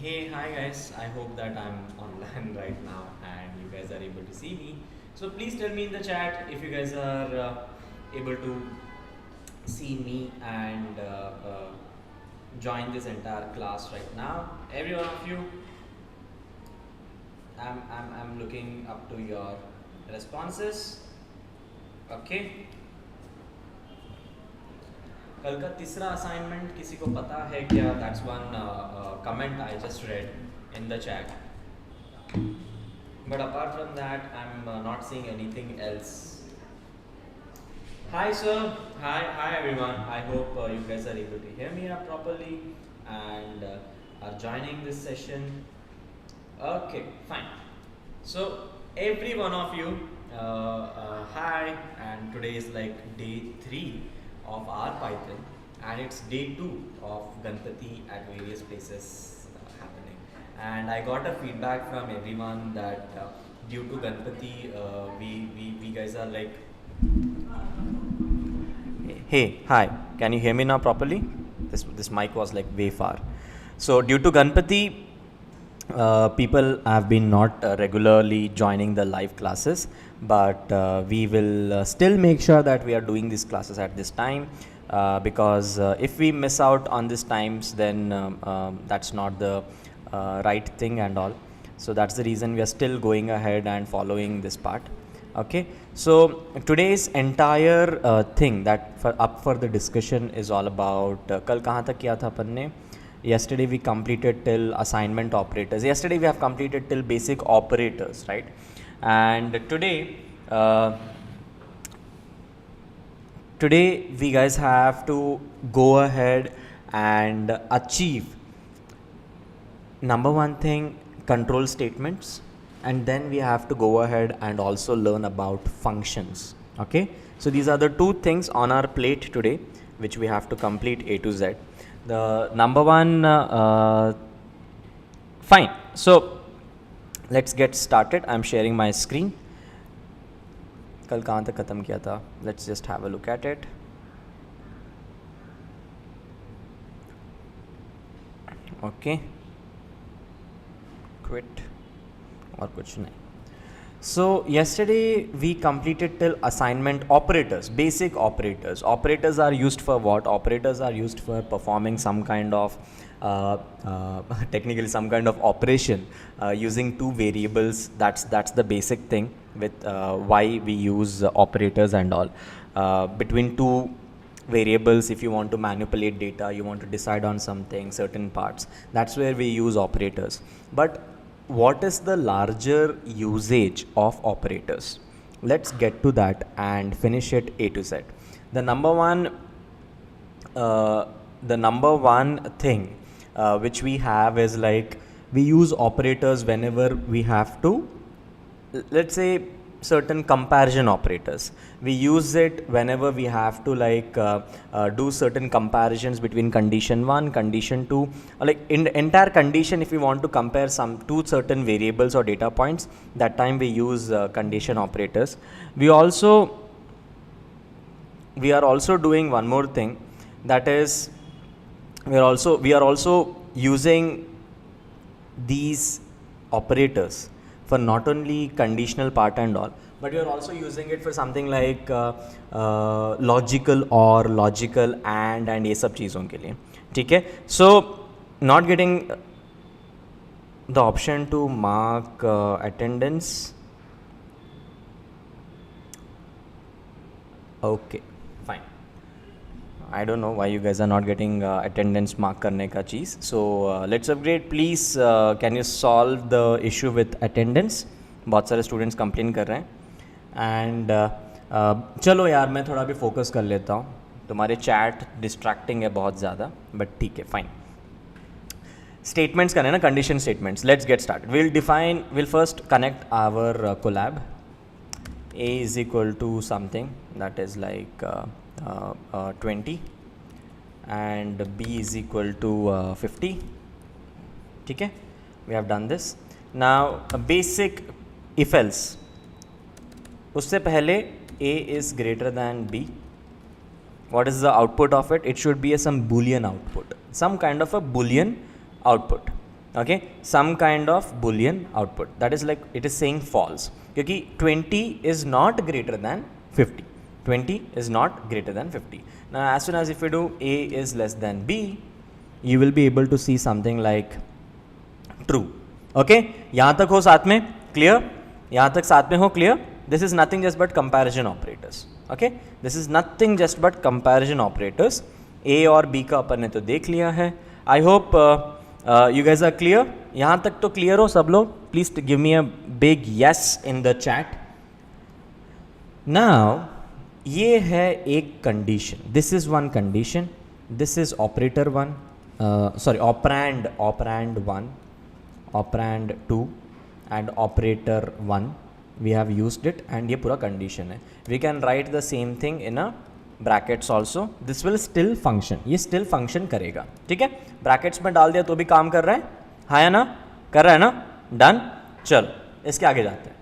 Hey, hi guys. I hope that I'm online right now and you guys are able to see me. So please tell me in the chat if you guys are able to see me and join this entire class right now. Every one of you, I'm looking up to your responses. Okay. कल का तीसरा assignment किसी को पता है क्या? That's one comment I just red in the chat, but apart from that I am not seeing anything else. Hi sir, hi everyone. I hope you guys are able to hear me properly and are joining this session. Okay, fine. So every one of you, hi, and today is like day 3 of our Python and it's day 2 of Ganpati at various places happening, and I got a feedback from everyone that due to Ganpati we guys are like, hey, hi, can you hear me now properly? This mic was like way far. So due to Ganpati, people have been not regularly joining the live classes, but we will still make sure that we are doing these classes at this time, because if we miss out on these times, then that's not the right thing and all. So that's the reason we are still going ahead and following this part. Okay, so today's entire thing that up for the discussion is all about कल कहाँ तक किया था अपन ने? Yesterday we completed till assignment operators. Yesterday we have completed till basic operators, right? And today we guys have to go ahead and achieve number one thing, control statements, and then we have to go ahead and also learn about functions. Okay, so these are the two things on our plate today which we have to complete A to Z. The number one, fine, so let's get started. I'm sharing my screen. कल कहाँ तक ख़त्म किया था? Let's just have a look at it. Okay, quit और कुछ नहीं. So yesterday we completed till assignment operators, basic operators. Operators are used for what? Operators are used for performing some kind of technically some kind of operation using two variables. That's the basic thing with why we use operators and all. Between two variables, if you want to manipulate data, you want to decide on something, certain parts, that's where we use operators. But what is the larger usage of operators? Let's get to that and finish it A to Z. The number one thing which we have is like, we use operators whenever we have to, let's say, certain comparison operators. We use it whenever we have to like do certain comparisons between condition 1, condition 2, like in the entire condition. If we want to compare two certain variables or data points, that time we use condition operators. We are also doing one more thing, that is we are also using these operators for not only conditional part and all, but we are also using it for something like logical or, logical and ये सब चीज़ों के लिए. ठीक है, so not getting the option to mark attendance. Okay, fine. I don't know why you guys are not getting attendance mark करने का चीज़. So let's upgrade, please. Can you solve the issue with attendance? बहुत सारे students complain कर रहे हैं. And चलो यार, मैं थोड़ा भी focus कर लेता हूँ. तुम्हारे chat distracting है बहुत ज़्यादा, but ठीक है, fine. Statements करने ना, condition statements. Let's get started. We'll first connect our collab. A is equal to something that is like 20 and B is equal to 50. ठीक है, we have done this. Now a basic if-else. उससे पहले A is greater than B. What is the output of it? It should be some boolean output, some kind of a boolean output. okay, some kind of boolean output. That is like it is saying false. क्योंकि 20 is not greater than 50. 20 is not greater than 50. Now as soon as if you do A is less than B, you will be able to see something like true. Okay, यहाँ तक हो साथ में clear? यहाँ तक साथ में हो clear? This is nothing just but comparison operators. Okay, this is nothing just but comparison operators. A और B का अपन ने तो देख लिया है. I hope you guys are clear. यहाँ तक तो clear हो सब लोग? Please give me a big yes in the chat. Now ये है एक condition. This is one condition. This is operator 1. Sorry, operand 1, operand 2 and operator 1. We have used it and ये पूरा condition है. We can write the same thing in a brackets also. This will still function. ये still function करेगा. ठीक है, brackets में डाल दिया तो भी काम कर रहा है. हाँ या ना? कर रहा है ना? Done. चल इसके आगे जाते हैं.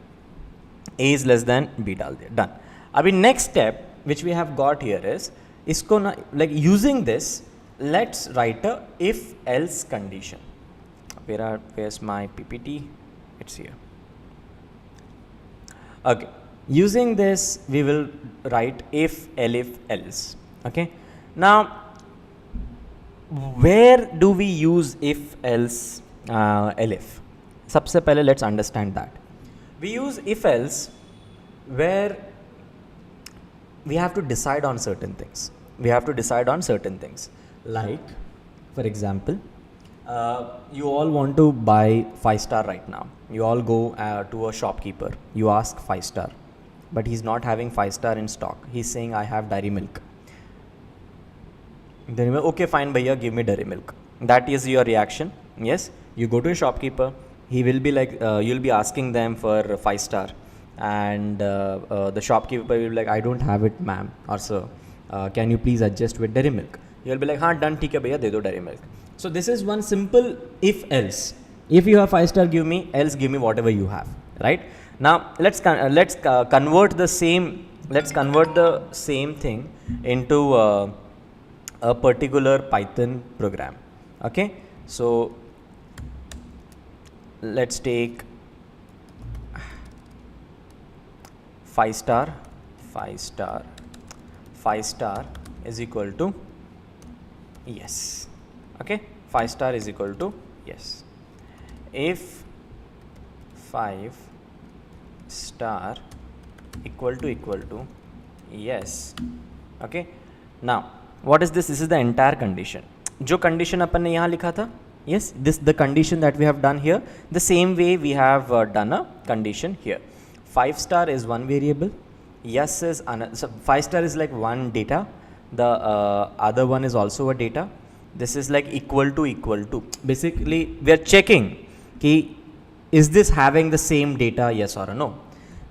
A is less than B डाल दिया. Done. अभी next step which we have got here is इसको ना like using this, let's write a if-else condition. Where's my PPT? It's here. Okay, using this we will write if-elif-else. Okay, now where do we use if-else elif? सबसे पहले let's understand that. We use if-else where we have to decide on certain things. We have to decide on certain things. Like, for example, you all want to buy 5-star right now. You all go to a shopkeeper. You ask 5-star, but he's not having 5-star in stock. He's saying, I have dairy milk. Then you go, okay, fine, bhaiya, give me dairy milk. That is your reaction. Yes, you go to a shopkeeper. He will be like, you'll be asking them for 5-star. And the shopkeeper will be like, I don't have it, ma'am or sir. Can you please adjust with dairy milk? You'll be like, हाँ done, ठीक है भैया, दे दो dairy milk. So this is one simple if-else. If you have 5-star, give me, else give me whatever you have, right? Now let's convert the same. Let's convert the same thing into a particular Python program. Okay, so let's take 5-star is equal to yes. Okay, 5-star is equal to yes. If 5-star equal to yes. Okay, now what is this? This is the entire condition. जो condition अपन ने यहाँ लिखा था, yes, this the condition that we have done here. The same way we have done a condition here. 5-star is one variable. Yes is another. So 5-star is like one data. The other one is also a data. This is like equal to. Basically, we are checking कि is this having the same data, yes or no.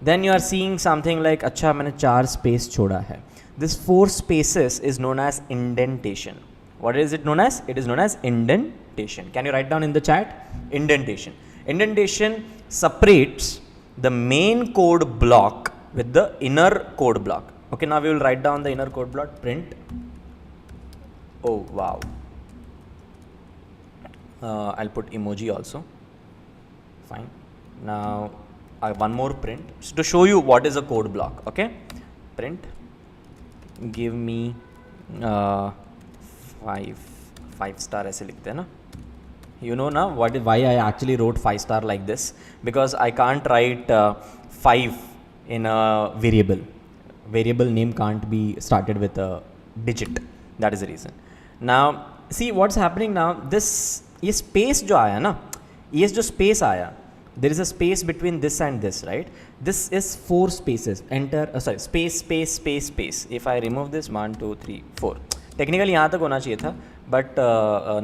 Then you are seeing something like अच्छा मैंने 4 space छोड़ा है. This 4 spaces is known as indentation. What is it known as? It is known as indentation. Can you write down in the chat? Indentation. Indentation separates the main code block with the inner code block. Okay, now we will write down the inner code block. Print. Oh wow. I'll put emoji also. Fine. Now one more print to show you what is a code block. Okay, print. Give me 5-star ऐसे लिखते हैं ना. You know now why I actually wrote 5-star like this, because I can't write 5 in a variable. Variable name can't be started with a digit. That is the reason. Now see what's happening now. This ये space जो आया ना, ये जो space आया, there is a space between this and this, right? This is 4 spaces. Enter space. If I remove this 1 2 3 4, technically यहाँ तक होना चाहिए था, but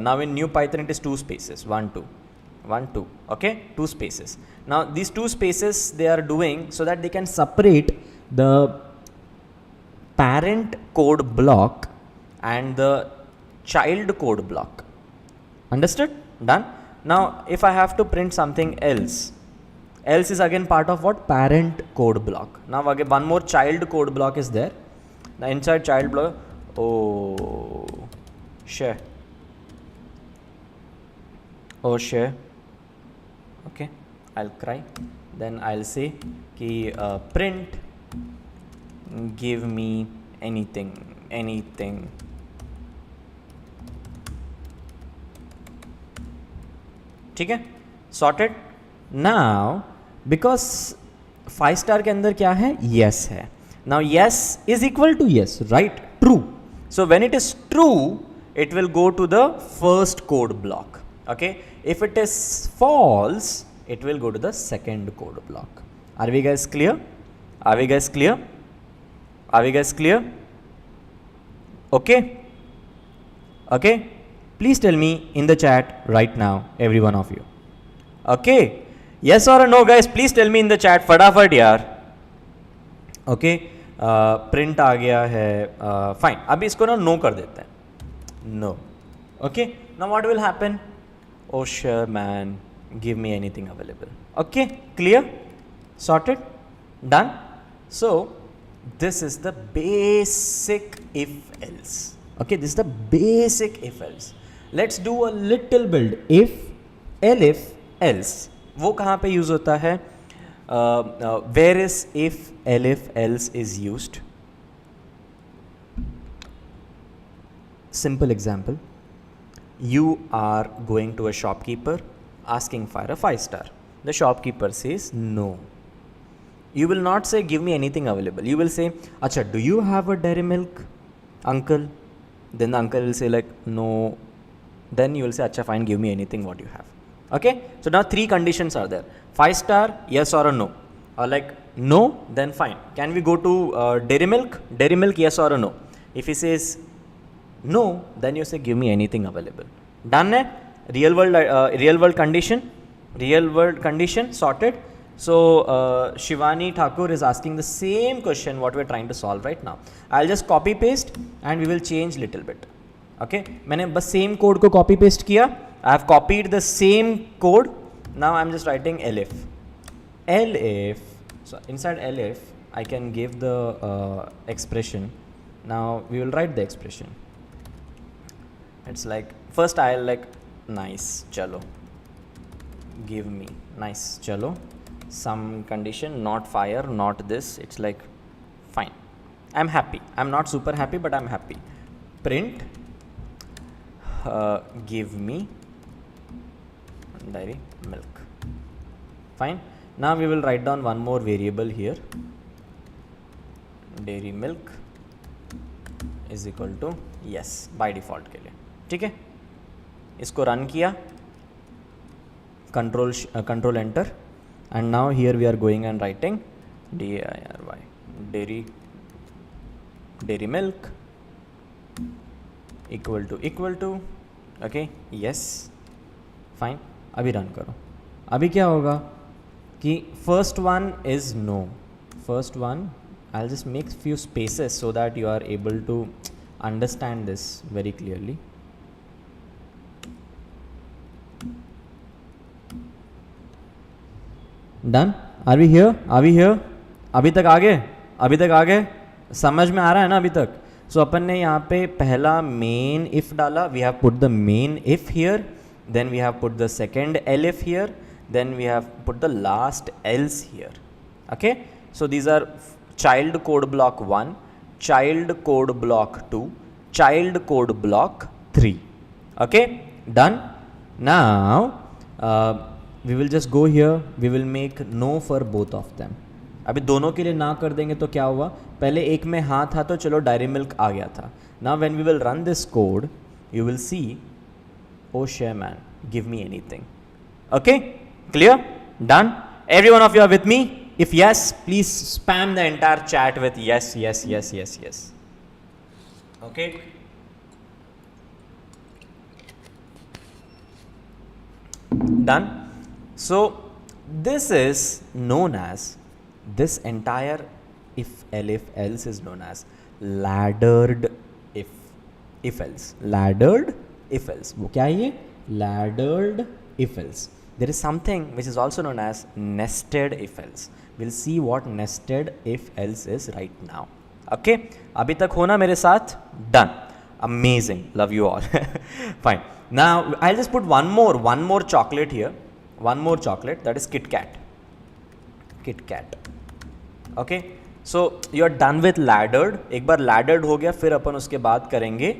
now in new Python it is 2 spaces. 1 2 okay, 2 spaces. Now these 2 spaces they are doing so that they can separate the parent code block and the child code block. Understood? Done. Now if I have to print something else is again part of what? Parent code block. Now again one more child code block is there. Now inside child block, oh share. Okay, I'll cry. Then I'll say कि print give me anything. ठीक है, sorted. Now because 5 star के अंदर क्या है, yes है. Now yes is equal to yes, right? True. So when it is true, it will go to the first code block. Okay, if it is false, it will go to the second code block. Are we guys clear? Are we guys clear? Are we guys clear? Okay. Okay. Please tell me in the chat right now, every one of you. Okay. Yes or no, guys? Please tell me in the chat. फटाफट यार. Okay. Print आ गया है. Fine. अभी इसको ना no कर देते हैं. No. Okay. Now what will happen? Oh sure man. Give me anything available. Okay. Clear? Sorted? Done? So this is the basic if-else. Okay. This is the basic if-else. Let's do a little build. If, elif, else. वो कहाँ पे use होता है? Where is if, elif, else is used? Simple example. You are going to a shopkeeper asking for a 5 star. The shopkeeper says no. You will not say give me anything available. You will say, Acha, do you have a dairy milk, uncle? Then the uncle will say like no. Then you will say, Acha, fine, give me anything what you have. Okay. So now 3 conditions are there. 5 star, yes or a no. Or like no, then fine. Can we go to dairy milk? Dairy milk, yes or a no. If he says no, then you say give me anything available. Done hai? Real world condition. Real world condition sorted. So Shivani Thakur is asking the same question what we are trying to solve right now. I'll just copy paste and we will change little bit. Okay, मैंने बस same code को copy paste किया. I have copied the same code. Now I'm just writing elif. Elif. So inside elif, I can give the expression. Now we will write the expression. It's like first I'll like nice, chalo. Give me nice, chalo. Some condition, not fire, not this. It's like fine. I'm happy. I'm not super happy, but I'm happy. Print. Give me dairy milk. Fine. Now we will write down one more variable here. Dairy milk is equal to yes by default के लिए. ठीक है. इसको run किया. Control enter. And now here we are going and writing diry milk equal to okay yes fine. अभी run करो. अभी क्या होगा कि first one is no. First one I'll just make few spaces so that you are able to understand this very clearly. Done? Are we here? Are we here? अभी तक आगे समझ में आ रहा है ना अभी तक? So अपन ने यहाँ पे पहला main if डाला. We have put the main if here. Then we have put the second elif here. Then we have put the last else here. Okay? So these are child code block 1, child code block 2, child code block 3. Okay? Done? Now we will just go here. We will make no for both of them. अभी दोनों के लिए ना कर देंगे तो क्या हुआ? पहले एक में हाँ था तो चलो डायरी मिल्क आ गया था. Now when we will run this code, you will see, oh share man, give me anything. Okay? Clear? Done? Every one of you are with me? If yes, please spam the entire chat with yes, yes, yes, yes, yes. Okay? Done? So this is known as, this entire if-elif-else is known as laddered if-else. Laddered if-else. वो क्या है ये? Laddered if-else. There is something which is also known as nested if-else. We'll see what nested if-else is right now. Okay? अभी तक हो ना मेरे साथ? Done. Amazing. Love you all. Fine. Now I'll just put one more chocolate here. one more chocolate, that is Kit Kat. Kit Kat. Okay, so you are done with laddered. एक बार laddered हो गया, फिर अपन उसके बाद करेंगे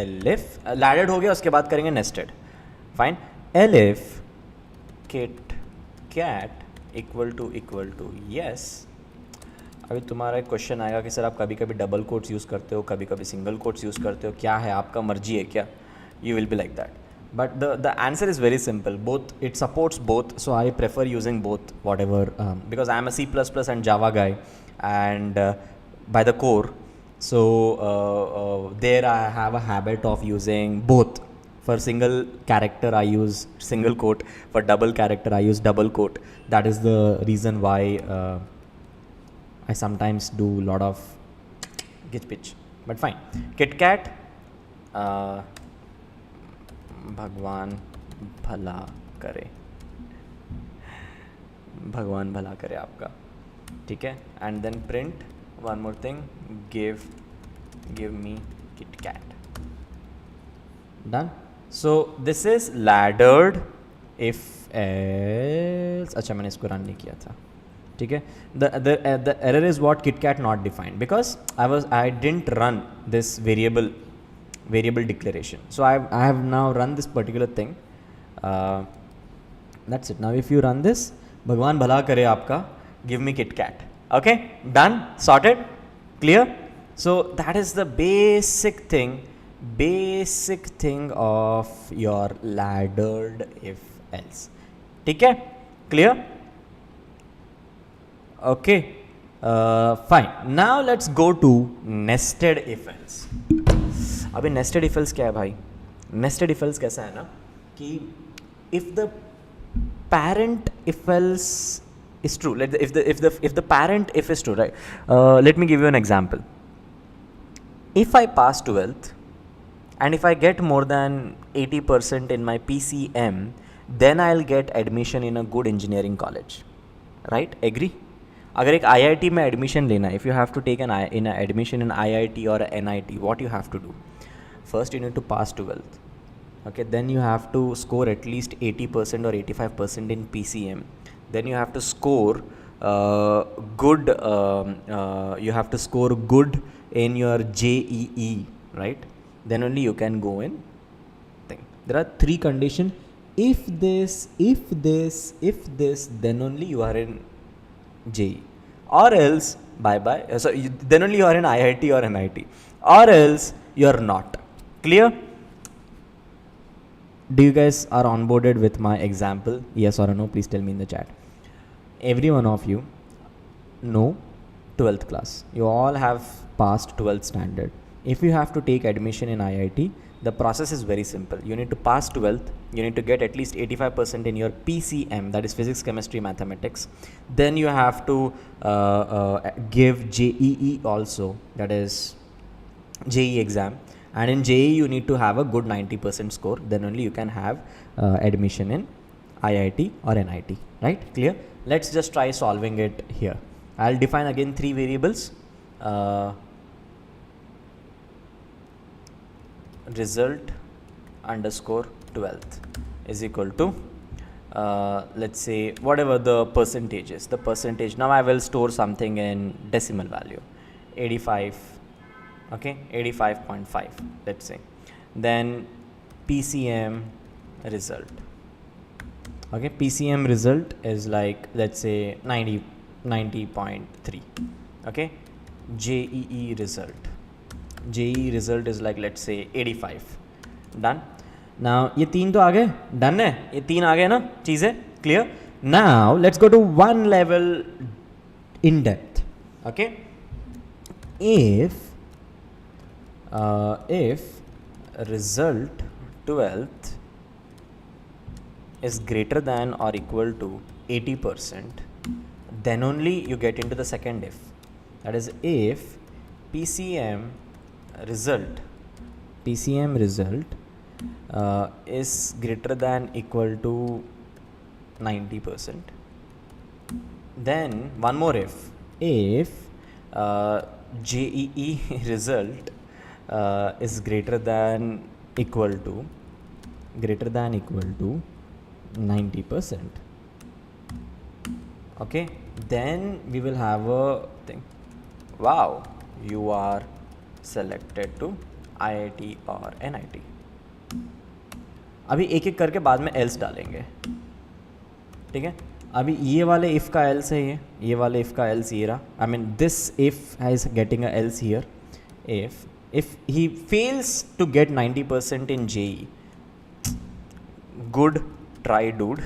elif. Laddered हो गया, उसके बाद करेंगे nested. Fine. Elif Kit Cat equal to yes. अभी तुम्हारा एक क्वेश्चन आएगा कि सर आप कभी कभी डबल कोट्स यूज़ करते हो, कभी कभी सिंगल कोट्स यूज़ करते हो, क्या है आपका मर्जी है क्या? You will be like that. But the answer is very simple. Both, it supports both, so I prefer using both, whatever, because I am a C++ and Java guy, and by the core, so there I have a habit of using both. For single character I use single quote, for double character I use double quote. That is the reason why I sometimes do a lot of gitch pitch, but fine. Kit Kat, भगवान भला करे, भगवान भला करे आपका, ठीक है. And then print one more thing, give me Kit Kat. Done. So this is laddered if else. अच्छा, मैंने इसको रन नहीं किया था, ठीक है. The error is what Kit Kat not defined, because I didn't run this variable declaration. So I have now run this particular thing. That's it. Now if you run this, Bhagwan bhala kare aapka, give me Kit Kat. Okay, done, sorted, clear. So that is the basic thing of your laddered if else. ठीक है, clear? Okay, fine. Now let's go to nested if else. अभी nested if else क्या है भाई? Nested if else कैसा है ना कि if the parent if else is true, if the parent if is true, right? Let me give you an example. If I pass 12th and if I get more than 80% in my PCM, then I'll get admission in a good engineering college, right? Agree? अगर एक IIT में admission लेना है, if you have to take an admission in IIT or NIT, what you have to do? First you need to pass 12th, okay, then you have to score at least 80% or 85% in PCM, then you have to score good you have to score good in your JEE, right? Then only you can go in thing. There are 3 conditions. If this, then only you are in JEE, or else bye bye. So then only you are in IIT or NIT, or else you are not. Clear? Do you guys are onboarded with my example? Yes or no? Please tell me in the chat. Every one of you know 12th class. You all have passed 12th standard. If you have to take admission in IIT, the process is very simple. You need to pass 12th. You need to get at least 85% in your PCM, that is physics, chemistry, mathematics. Then you have to give JEE also, that is JEE exam. And in JEE you need to have a good 90% score, then only you can have admission in IIT or NIT, right? Clear? Let's just try solving it here. I'll define again 3 variables. Result underscore 12th is equal to let's say whatever the percentage is. The percentage, now I will store something in decimal value, 85. Okay, 85.5, let's say. Then PCM result. Okay, PCM result is like, let's say 90.3. Okay, JEE result. JEE result is like, let's say 85. Done. Now ये 3 तो आ गए, done है, ये 3 आ गए ना चीज़ें, clear? Now let's go to one level in depth. Okay, if result 12th is greater than or equal to 80%, then only you get into the second if. That is, if PCM result is greater than equal to 90%, then one more if JEE result is greater than equal to greater than equal to 90%. Okay, then we will have a thing. Wow, you are selected to IIT or NIT. अभी एक एक करके बाद में else डालेंगे, ठीक है. अभी ये वाले if का else है, ये वाले if का else ये रहा. I mean this if is getting a else here. If he fails to get 90% in JEE, good try dude.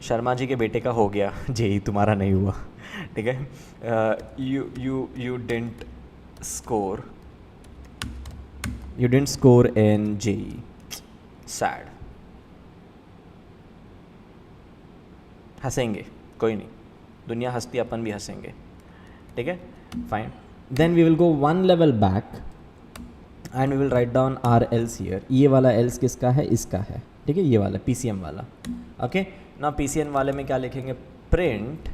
Sharma ji के बेटे का हो गया, JEE तुम्हारा नहीं हुआ, ठीक है. You didn't score in JEE. Sad. हंसेंगे, कोई नहीं, दुनिया हंसती, अपन भी हंसेंगे, ठीक है. Fine. Then we will go one level back and we will write down our else here. ये वाला एल्स किसका है? इसका है, ठीक है, ये वाला PCM वाला. ओके, ना PCM वाले में क्या लिखेंगे? प्रिंट,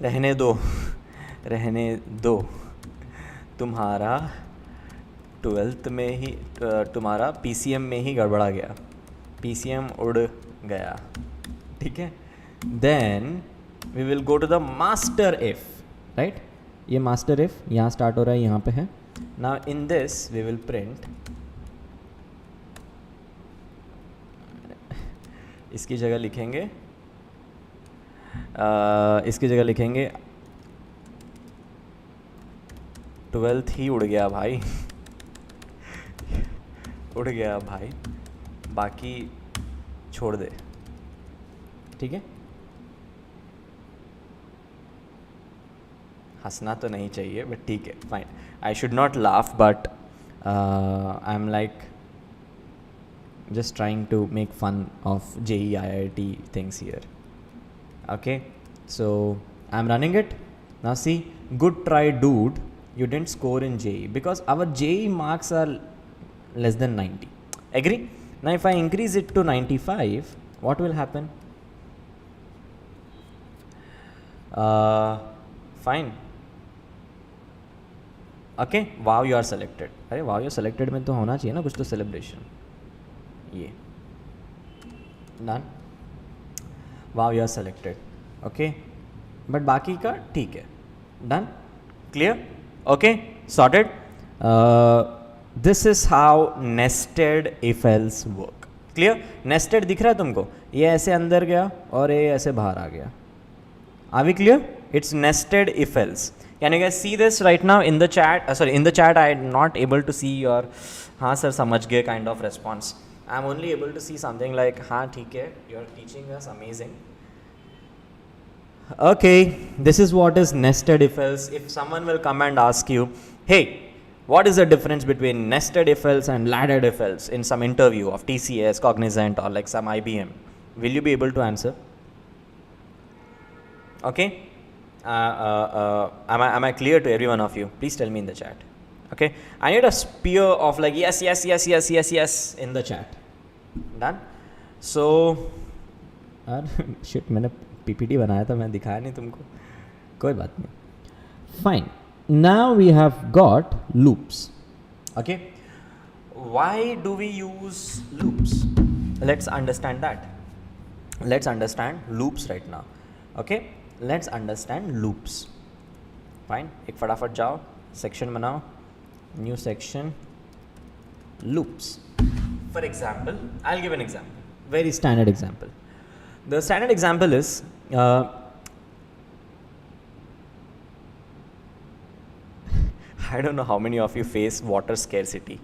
रहने दो तुम्हारा 12th में ही, तुम्हारा PCM में ही गड़बड़ा गया, PCM उड़ गया, ठीक है. Then we will go to the master if, right. ये मास्टर इफ यहाँ स्टार्ट हो रहा है, यहाँ पे है. Now in this we will print, इसकी जगह लिखेंगे 12th ही उड़ गया भाई उड़ गया भाई, बाकी छोड़ दे, ठीक है. हंसना तो नहीं चाहिए, बट ठीक है, fine. I should not laugh, but I am like just trying to make fun of JEE IIT things here. Okay, so I'm running it now. See, good try dude, you didn't score in JEE because our JEE marks are less than 90. Agree? Now if I increase it to 95, what will happen? Fine. Okay, wow you are selected. अरे wow you are selected में तो होना चाहिए ना कुछ तो celebration. ये done, wow you are selected. Okay, but बाकी का ठीक है. Done, clear, okay, sorted. This is how nested if else work. Clear, nested दिख रहा है तुमको? ये ऐसे अंदर गया और ये ऐसे बाहर आ गया. Are we clear? It's nested if else. Can you guys see this right now in the chat? Sorry, in the chat I am not able to see your हाँ सर समझ गए kind of response. I am only able to see something like हाँ ठीक है, you are teaching us amazing. Okay, this is what is nested if else. If someone will come and ask you, hey, what is the difference between nested if else and laddered if else in some interview of TCS, Cognizant or like some IBM, will you be able to answer? Okay, am I clear to every one of you? Please tell me in the chat. Okay, I need a spear of like yes in the chat. Done. So shit, मैंने PPT बनाया था, मैं दिखाया नहीं तुमको, कोई बात नहीं. Fine. Now we have got loops. Okay, why do we use loops? Let's understand that. Let's understand loops right now. Okay, let's understand loops. Fine, एक फटाफट जाओ, सेक्शन बनाओ, new section, loops. For example, I'll give an example, very standard example. The standard example is I don't know how many of you face water scarcity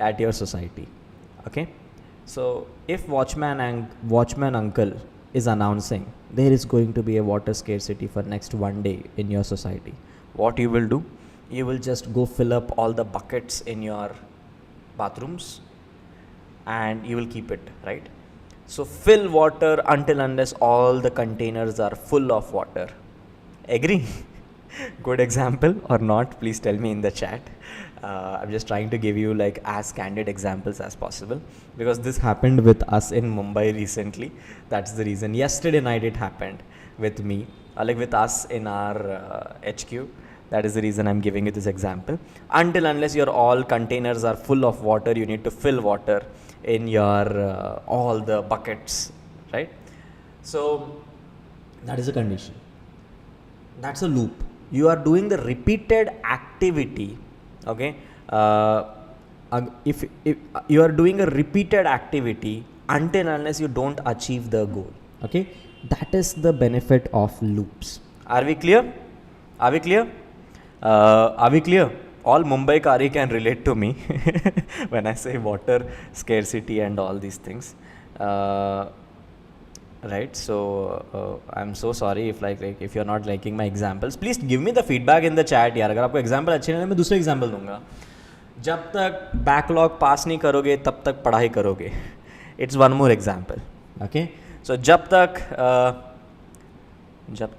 at your society. Okay, so if watchman uncle is announcing there is going to be a water scarcity for next one day in your society, what you will do? You will just go fill up all the buckets in your bathrooms and you will keep it, right? So fill water until unless all the containers are full of water. Agree? Good example or not? Please tell me in the chat. I'm just trying to give you like as candid examples as possible because this happened with us in Mumbai recently. That's the reason. Yesterday night it happened with me, like with us in our HQ. That is the reason I'm giving you this example. Until unless your all containers are full of water, you need to fill water in your all the buckets, right? So that is a condition. That's a loop. You are doing the repeated activity, okay? If you are doing a repeated activity until unless you don't achieve the goal, okay? That is the benefit of loops. Are we clear? Are we clear? Are we clear? All Mumbai Kari can relate to me when I say water scarcity and all these things. Right, so I'm so sorry if if you're not liking my examples. Please give me the feedback in the chat यार. अगर आपको example अच्छे नहीं लगे मैं दूसरे example दूंगा. जब तक backlog पास नहीं करोगे तब तक पढ़ाई करोगे. It's one more example. Okay, so जब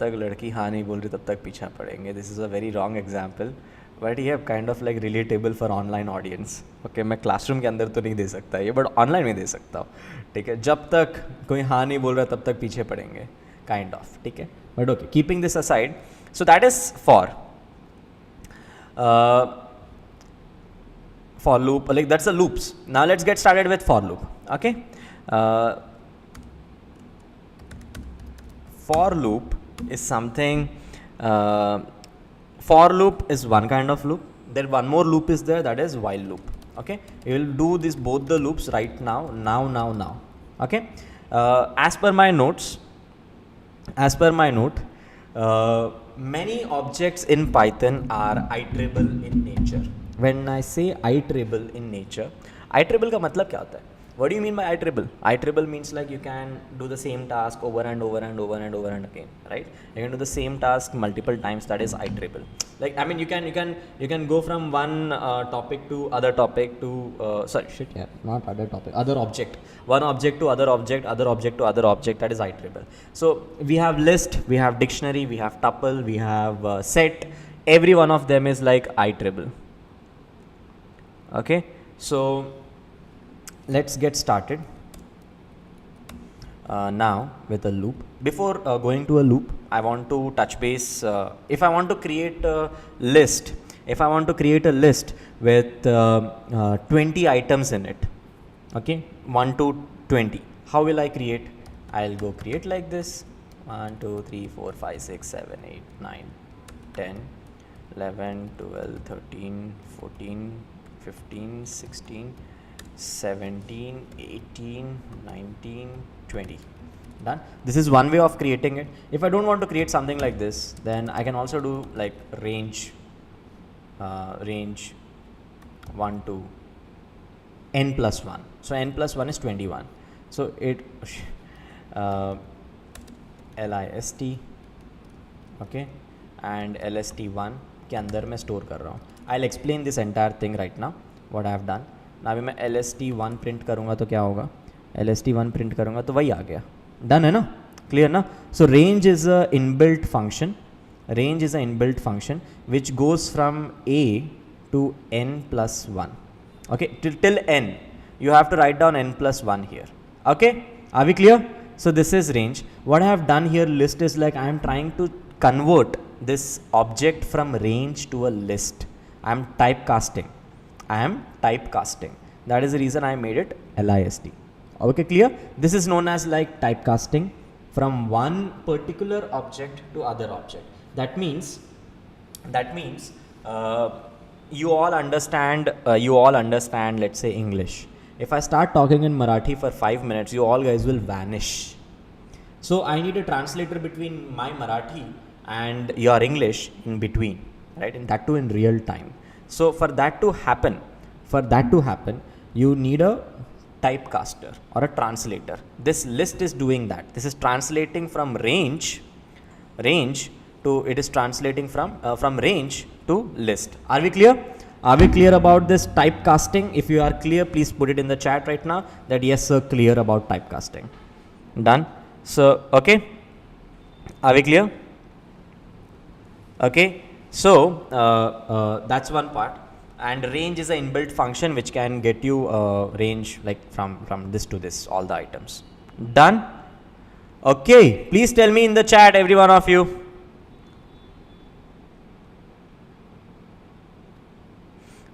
तक लड़की हाँ नहीं बोल रही तब तक पीछा पड़ेंगे. This is a very wrong example, but ये kind of like relatable for online audience. Okay, मैं classroom के अंदर तो नहीं दे सकता ये, but online में दे सकता हूँ. ठीक है, जब तक कोई हाँ नहीं बोल रहा तब तक पीछे पड़ेंगे, kind of. ठीक है, but okay, keeping this aside, so that is for loop, like that's the loops. Now let's get started with for loop. Okay, for loop is something. For loop is one kind of loop. Then one more loop is there, that is while loop. Okay, we will do this both the loops right now. Okay, as per my note, many objects in Python are iterable in nature. When I say iterable in nature, iterable का मतलब क्या होता है? What do you mean by iterable? Iterable means like you can do the same task over and over and over and over and again, right? You can do the same task multiple times. That is iterable. Like I mean, you can go from one topic to other topic to not other topic, other object, one object to other object, other object to other object. That is iterable. So we have list, we have dictionary, we have tuple, we have set. Every one of them is like iterable. Okay, so let's get started now with a loop. Before going to a loop, I want to touch base. If I want to create a list, with 20 items in it, okay, 1 to 20, how will I create? I'll go create like this: 1 2 3 4 5 6 7 8 9 10 11 12 13 14 15 16 17 18 19 20. Done. This is one way of creating it. If I don't want to create something like this, then I can also do like range 1 to n plus 1. So n plus 1 is 21. So it list, okay, and lst1 के अंदर मैं store कर रहा हूँ. I'll explain this entire thing right now, what I have done. अभी मैं lst1 print करूँगा तो क्या होगा? lst1 प्रिंट करूँगा तो वही आ गया. डन है ना? क्लियर ना? सो range is a inbuilt function which goes from a to n plus 1. Okay, till n you have to write down n plus 1 here. Okay, are we clear? So this is range. What I have done here, list, is like I am trying to convert this object from range to a list. I am typecasting. That is the reason I made it list. Okay, clear? This is known as like typecasting from one particular object to other object. That means you all understand, let's say, English. If I start talking in Marathi for 5 minutes, you all guys will vanish. So I need a translator between my Marathi and your English in between, right? And that too in real time. So for that to happen, you need a typecaster or a translator. This list is doing that. This is translating from range to, it is translating from range to list. Are we clear? Are we clear about this typecasting? If you are clear, please put it in the chat right now that yes sir, clear about typecasting. Done. So okay, are we clear? Okay, so that's one part. And range is an inbuilt function which can get you range like from this to this, all the items. Done? Okay, please tell me in the chat, every one of you.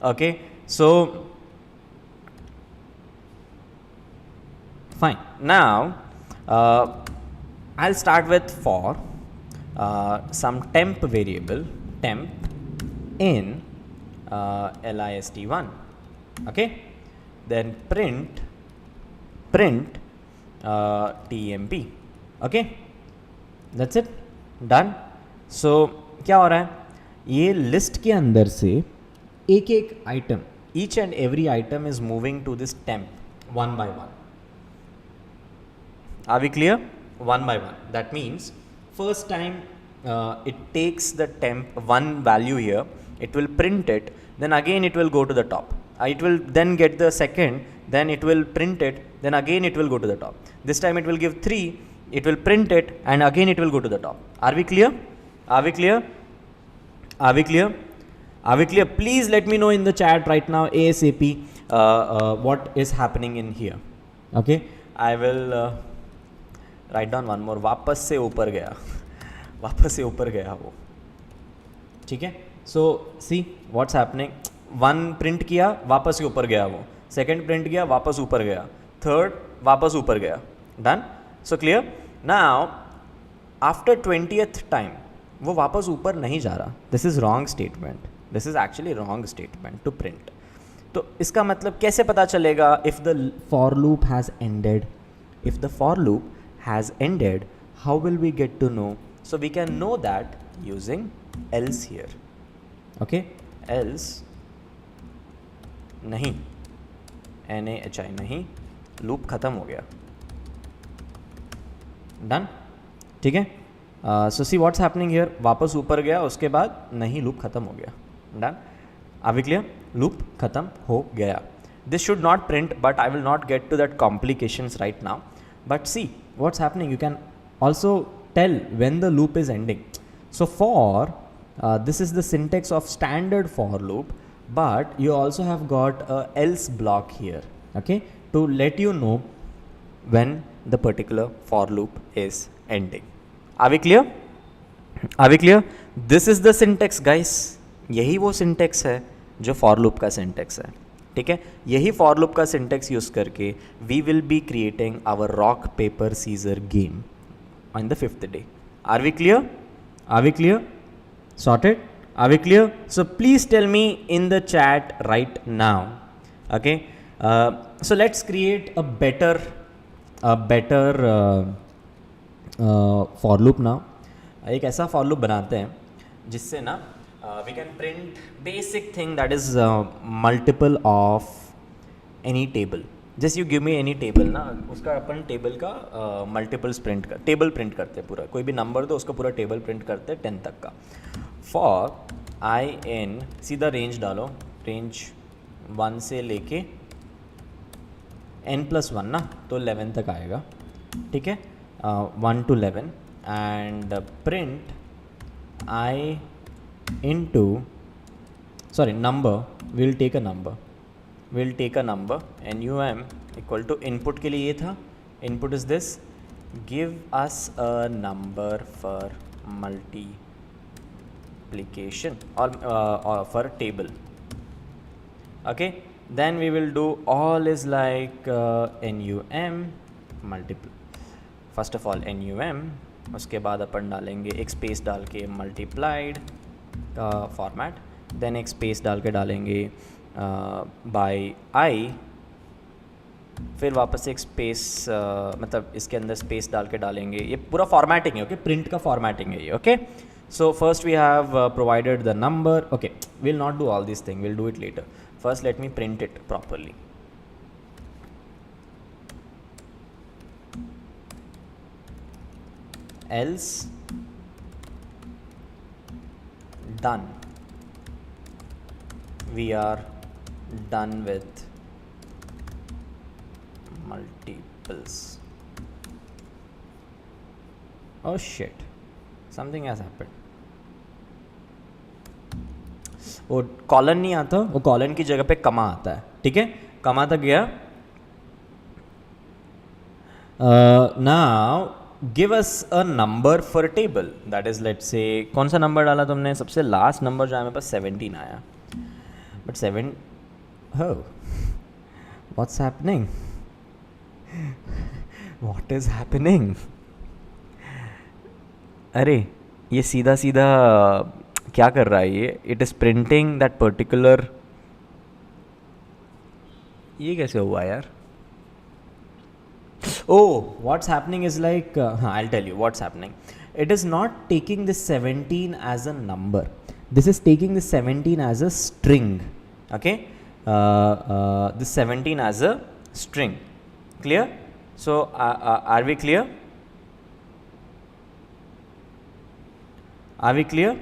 Okay, so fine. Now I'll start with for some temp variable, temp in list1. Okay, then print tmp. Okay, that's it, done. So क्या हो रहा है, ये list के अंदर से एक एक item, each and every item is moving to this temp one by one. Are we clear? One by one. That means first time it takes the temp one value here, it will print it, then again it will go to the top. It will then get the second, then it will print it, then again it will go to the top. This time it will give 3, it will print it, and again it will go to the top. Are we clear? Are we clear? Are we clear? Are we clear? Please let me know in the chat right now ASAP what is happening in here. Okay, I will write down one more. वापस से ऊपर गया वापस से ऊपर गया वो, ठीक है. सो सी व्हाट्स हैपनिंग, 1 प्रिंट किया वापस से ऊपर गया वो, सेकंड प्रिंट किया वापस ऊपर गया, थर्ड वापस ऊपर गया, done. So clear. Now after 20th time वो वापस ऊपर नहीं जा रहा. This is wrong statement, this is actually wrong statement to print. तो इसका मतलब कैसे पता चलेगा? If the for loop has ended, if the for loop has ended, how will we get to know? So we can know that using else here. Okay, else नहीं, NaHI नहीं, loop खत्म हो गया, done. ठीक है. So see what's happening here, वापस ऊपर गया, उसके बाद नहीं, loop खत्म हो गया, done. Are we clear? Loop खत्म हो गया. This should not print, but I will not get to that complications right now. But see what's happening, you can also tell when the loop is ending. So for this is the syntax of standard for loop, but you also have got a else block here, okay, to let you know when the particular for loop is ending. Are we clear? Are we clear? This is the syntax guys. यही वो syntax है जो for loop का syntax है, ठीक है. यही for loop का सिंटेक्स यूज करके we will be creating our rock paper scissor game on the 5th day. Are we clear? Are we clear? Sorted? Are we clear? So please tell me in the chat right now. Okay, so let's create a better for loop now. एक ऐसा for loop बनाते हैं जिससे ना we can print basic thing, that is multiple of any table. Just you give me any table ना, उसका अपन table का multiples print कर, टेबल प्रिंट करते हैं पूरा, कोई भी नंबर दो उसका पूरा टेबल प्रिंट करते हैं 10 तक का. फॉर in, सीधा रेंज डालो, रेंज 1 से लेके n+1 ना, तो 11 तक आएगा, ठीक है. 1 to 11 and print I into, sorry, number, we'll take a number, num equal to input के लिए ये था, input is this, give us a number for multiplication or for table. Okay, then we will do all is like num multiply, first of all num, उसके बाद अपन डालेंगे एक space डाल के मल्टीप्लाइड का फॉर्मेट, देन एक स्पेस डाल के डालेंगे बाय आई, फिर वापस एक स्पेस मतलब इसके अंदर स्पेस डाल के डालेंगे. ये पूरा फॉर्मेटिंग है, ओके, प्रिंट का फॉर्मेटिंग है ये, okay. So first we have provided the number, okay, we'll not do all this thing, we'll do it later. First let me print it properly. else done, we are done with multiples. Oh shit, something has happened. वो colon नहीं आता, वो colon की जगह पे कमा आता है, ठीक है, कमा तक गया. Now give us a number for table, that is let's say, कौन सा नंबर डाला तुमने? सबसे लास्ट नंबर जो है मेरे पास 17 आया. but 7, oh, what's happening? What is happening? अरे ये सीधा सीधा क्या कर रहा है ये? It is printing that particular, ये कैसे हुआ यार? Oh, what's happening is like, I'll tell you what's happening. It is not taking this 17 as a number. This is taking this 17 as a string. Okay, this 17 as a string. Clear? So, are we clear? Are we clear?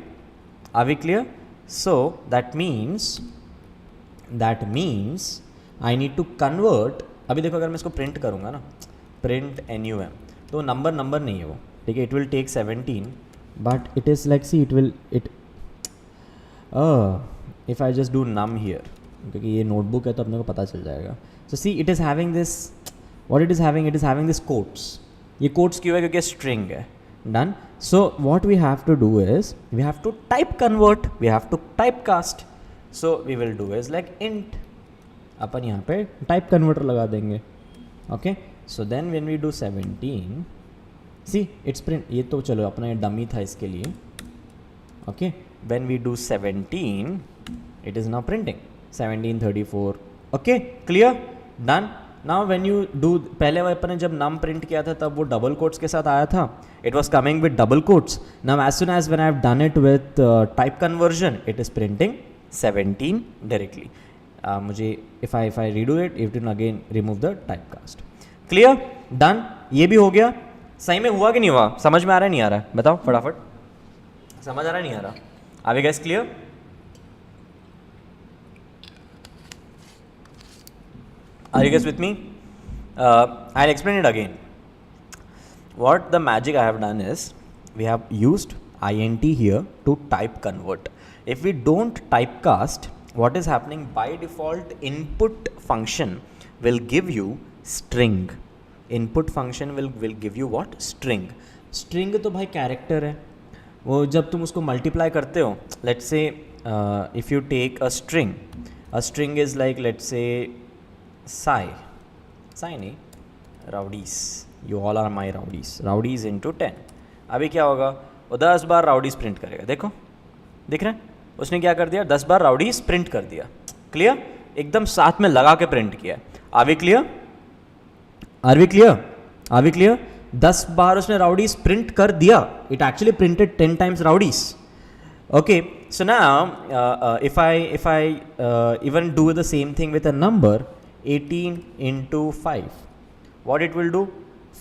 Are we clear? So that means I need to convert. अभी देखो अगर मैं इसको print करूँगा ना, print NUM, तो number नहीं है वो, ठीक है. It will take 17 but it is like, see it if I just do num here, क्योंकि ये नोटबुक है तो अपने को पता चल जाएगा. So see it is having this, what it is having this quotes. ये कोट्स क्यों है? क्योंकि स्ट्रिंग है. Done. So what we have to do is we have to type convert, we have to type cast. So we will do is like int, अपन यहाँ पे type converter लगा देंगे. Okay, so then when we do 17, see it's print. ये तो चलो अपना ये डमी था इसके लिए. Okay, when we do 17 it is now printing 1734. Okay, clear, done. Now when you do, पहले अपन ने जब नम प्रिंट किया था तब वो डबल कोट्स के साथ आया था. It was coming with double quotes. Now as soon as when I have done it with type conversion, it is printing 17 directly. मुझे if I redo it will again remove the type cast. Clear, done. ये भी हो गया. सही में हुआ कि नहीं हुआ? समझ में आ रहा है नहीं आ रहा है? बताओ फटाफट, समझ आ रहा है नहीं आ रहा? Are we guys clear? Are you guys with me? I'll explain it again. What the magic I have done is, we have used int here to type convert. If we don't typecast, what is happening? By default, input function will give you string. Input function will give you what? String. String तो भाई character है. वो जब तुम उसको multiply करते हो, let's say if you take a string is like, let's say Sai नहीं, rowdies, you all are my rowdies into 10. अभी क्या होगा? वो 10 बार rowdies प्रिंट करेगा. देखो, दिख रहा है? उसने क्या कर दिया? 10 बार rowdies प्रिंट कर दिया. क्लियर? एकदम साथ में लगा के प्रिंट किया. Are we clear? 10 बार उसने rowdies प्रिंट कर दिया. It actually printed 10 times rowdies. Okay, so now if I even do the same thing with a number 18 into 5, what it will do?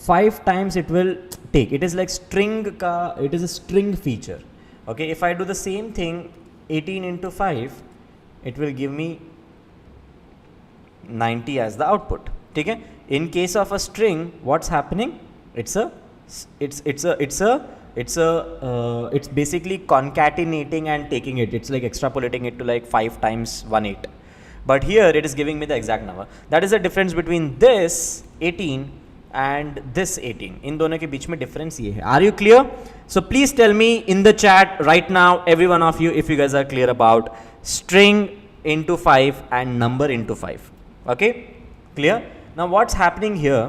5 times it will take. It is like string ka, it is a string feature. Okay, if I do the same thing 18 into 5, it will give me 90 as the output. ठीक है? In case of a string, what's happening? It's basically concatenating and taking it. It's like extrapolating it to like 5 times 1/8. But here it is giving me the exact number. That is the difference between this 18 and this 18. इन दोनों के बीच में difference ये है. Are you clear? So please tell me in the chat right now, every one of you, if you guys are clear about string into 5 and number into 5. Okay? Clear? Now what's happening here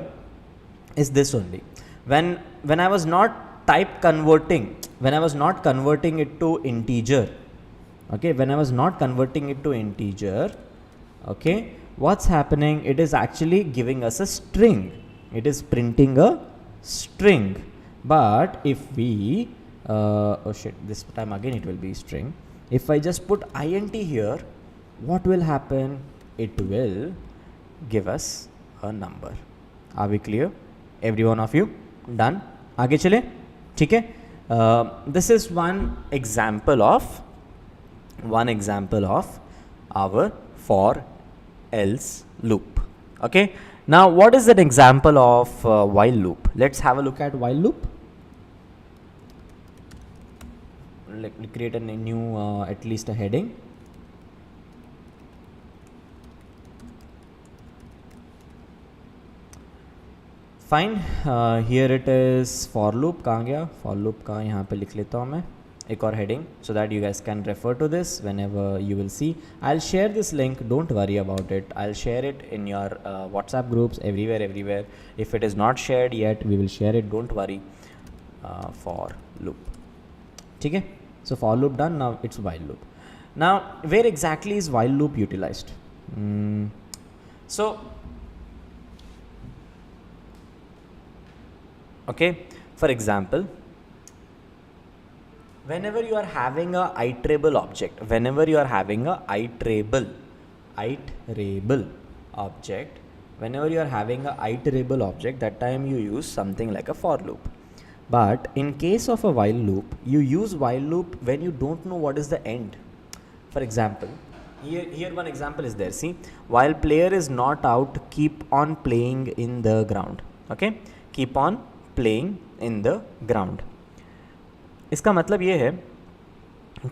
is this only. When I was not type converting, when I was not converting it to integer, okay, when I was not converting it to integer, okay, what's happening? It is actually giving us a string. It is printing a string. But if we oh shit, this time again it will be string. If I just put int here, what will happen? It will give us a number. Are we clear? Every one of you? Done? आगे चले? ठीक है? This is one example of our for else loop. Okay, now what is an example of while loop? Let's have a look at while loop. Let me create a new at least a heading. Fine. Here it is for loop. कहाँ गया for loop? कहाँ? यहाँ पे लिख लेता हूँ मैं. एक और heading, so that you guys can refer to this whenever you will see. I'll share this link, don't worry about it. I'll share it in your WhatsApp groups, everywhere. If it is not shared yet, we will share it, don't worry. For loop. Okay? So for loop done, now it's while loop. Now where exactly is while loop utilized? So okay, for example, whenever you are having a iterable object, whenever you are having a iterable object, whenever you are having a iterable object, that time you use something like a for loop. But in case of a while loop, you use while loop when you don't know what is the end. For example, here one example is there. See, while player is not out, keep on playing in the ground. Okay, keep on playing in the ground. इसका मतलब ये है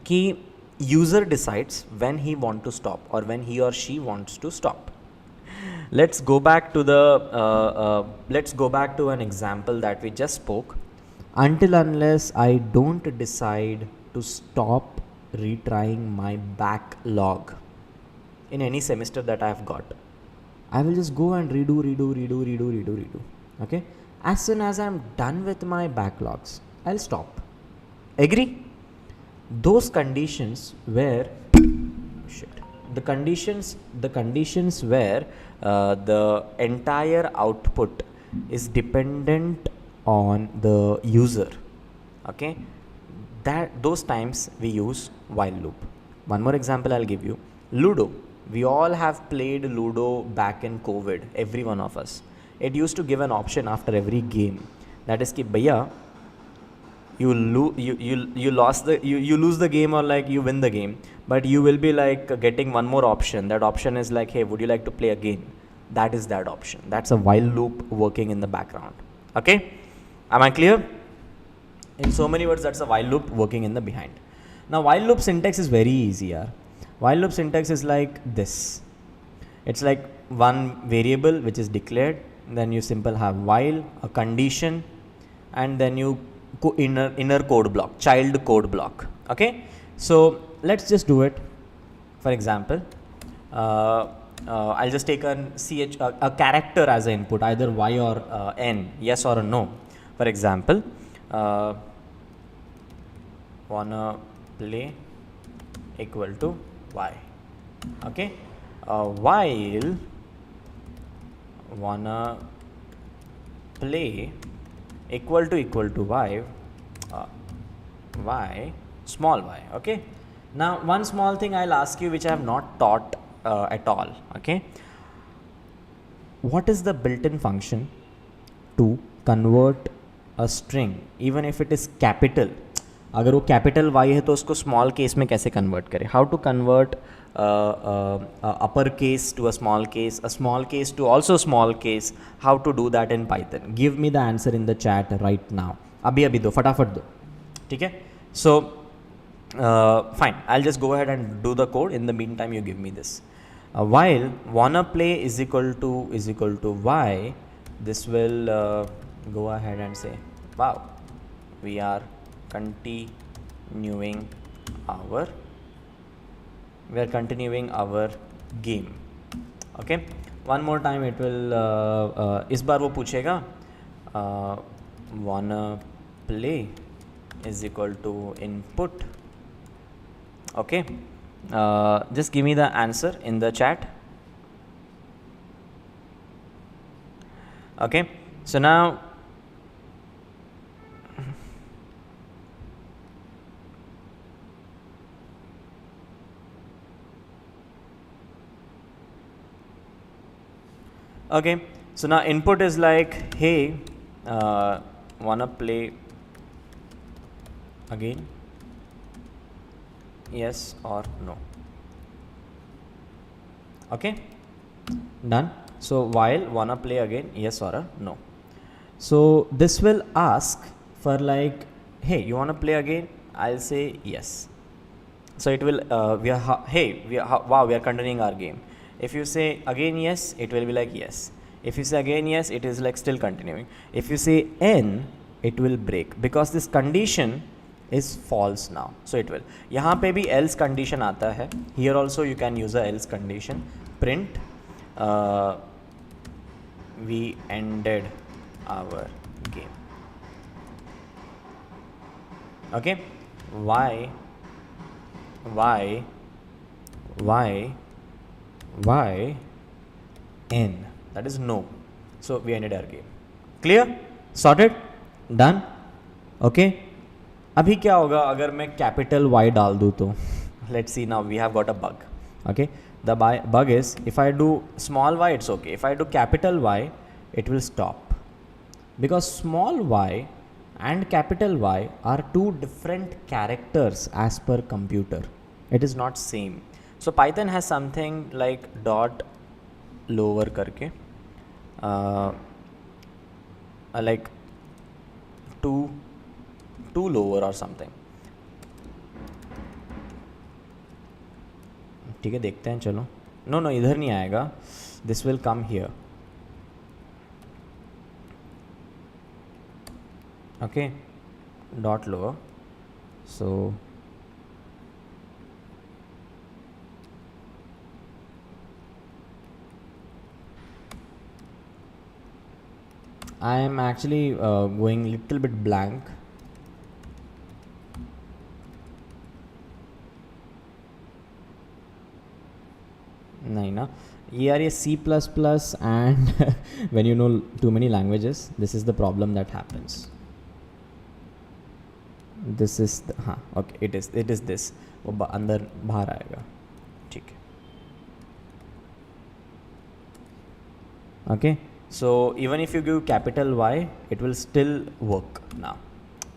कि user decides when he want to stop or when he or she wants to stop. Let's go back to an example that we just spoke. Until unless I don't decide to stop retrying my backlog in any semester that I have got, I will just go and redo. Okay, as soon as I'm done with my backlogs, I'll stop. Agree? Those conditions where the conditions where the entire output is dependent on the user, okay, those times we use while loop. One more example I'll give you. Ludo. We all have played Ludo back in COVID, every one of us. It used to give an option after every game, that is ki bhaiya, you lose the game or like you win the game, but you will be like getting one more option. That option is like, hey, would you like to play again? That is that option. That's a while loop working in the background. Okay, am I clear? In so many words, that's a while loop working in the behind. Now while loop syntax is very easy. While loop syntax is like this. It's like one variable which is declared, then you simple have while, a condition, and then you inner code block, child code block. Okay, so let's just do it. For example, I'll just take a character as an input, either y or n, yes or a no. For example, wanna play equal to y. Okay, while wanna play equal to y, y small y. Okay, now one small thing I'll ask you which I have not taught at all. Okay, what is the built-in function to convert a string even if it is capital? अगर वो capital y है तो उसको small case में कैसे convert करें? How to convert upper case to a small case to also small case? How to do that in Python? Give me the answer in the chat right now. अभी दो, फटाफट दो. ठीक है? So fine, I'll just go ahead and do the code. In the meantime, you give me this. While wanna play is equal to y, this will go ahead and say, wow, we are continuing our game. Okay, one more time it will इस बार वो पूछेगा wanna play is equal to input. Okay, just give me the answer in the chat. Okay, so now okay, so now input is like, hey, wanna play again, yes or no. Okay, done. So while wanna play again, yes or a no. So this will ask for like, hey, you wanna play again? I'll say yes. So it will wow, we are continuing our game. If you say again yes, it will be like yes. If you say again yes, it is like still continuing. If you say n, it will break, because this condition is false now, so it will. यहाँ पे भी else condition आता है. Here also you can use a else condition. Print we ended our game. Okay, why n, that is no, so we ended our game. Clear? Sorted? Done? Okay. अभी क्या होगा अगर मैं कैपिटल Y डाल दूँ तो? Let's see, now we have got a bug. Okay, the bug is if I do small y it's okay, if I do capital Y it will stop, because small y and capital Y are two different characters as per computer. It is not same. So Python has something like dot lower करके like two lower or something. ठीक है, देखते हैं, चलो. No इधर नहीं आएगा, this will come here. Okay, dot lower. So I am actually going little bit blank. नहीं ना, ये यार ये C++ and when you know too many languages, this is the problem that happens. This is the, हाँ okay, it is this, वो अंदर बाहर आएगा. ठीक है. Okay, so even if you give capital Y it will still work now.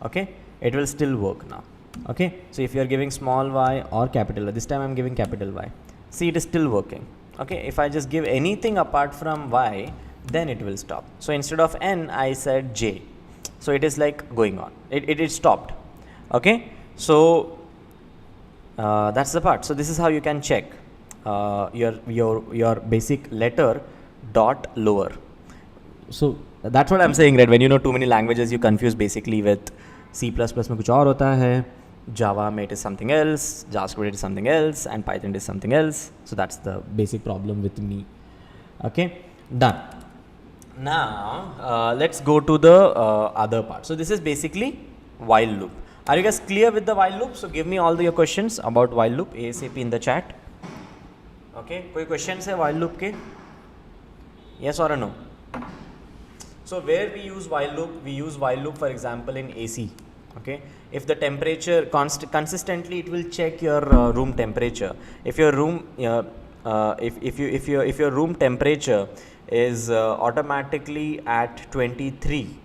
Okay, it will still work now. Okay, so if you are giving small y or capital Y, this time I am giving capital Y, see it is still working. Okay, if I just give anything apart from y, then it will stop. So instead of n I said j, so it is like going on, it stopped. Okay, so that's the part. So this is how you can check your basic letter dot lower. So that's what I'm saying, right? When you know too many languages, you confuse basically with C++ में कुछ और होता है, Java में it is something else, JavaScript it is something else, and Python it is something else. So that's the basic problem with me. Okay, done. Now let's go to the other part. So this is basically while loop. Are you guys clear with the while loop? So give me all your questions about while loop ASAP in the chat. Okay, कोई questions है while loop के? Yes or no? So where we use while loop, for example in AC. Okay, if the temperature consistently it will check your room temperature. If your room if your room temperature is automatically at 23,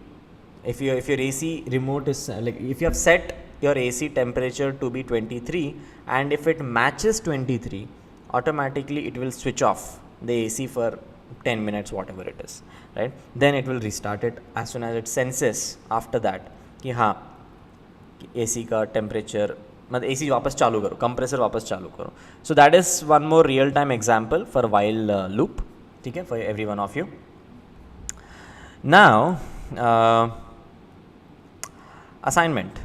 if your AC remote is like, if you have set your AC temperature to be 23 and if it matches 23, automatically it will switch off the AC for 10 minutes, whatever it is, right? Then it will restart it as soon as it senses after that कि हाँ AC का temperature, मतलब AC वापस चालू करो, compressor वापस चालू करो. So that is one more real time example for while loop. ठीक है, for every one of you. Now assignment.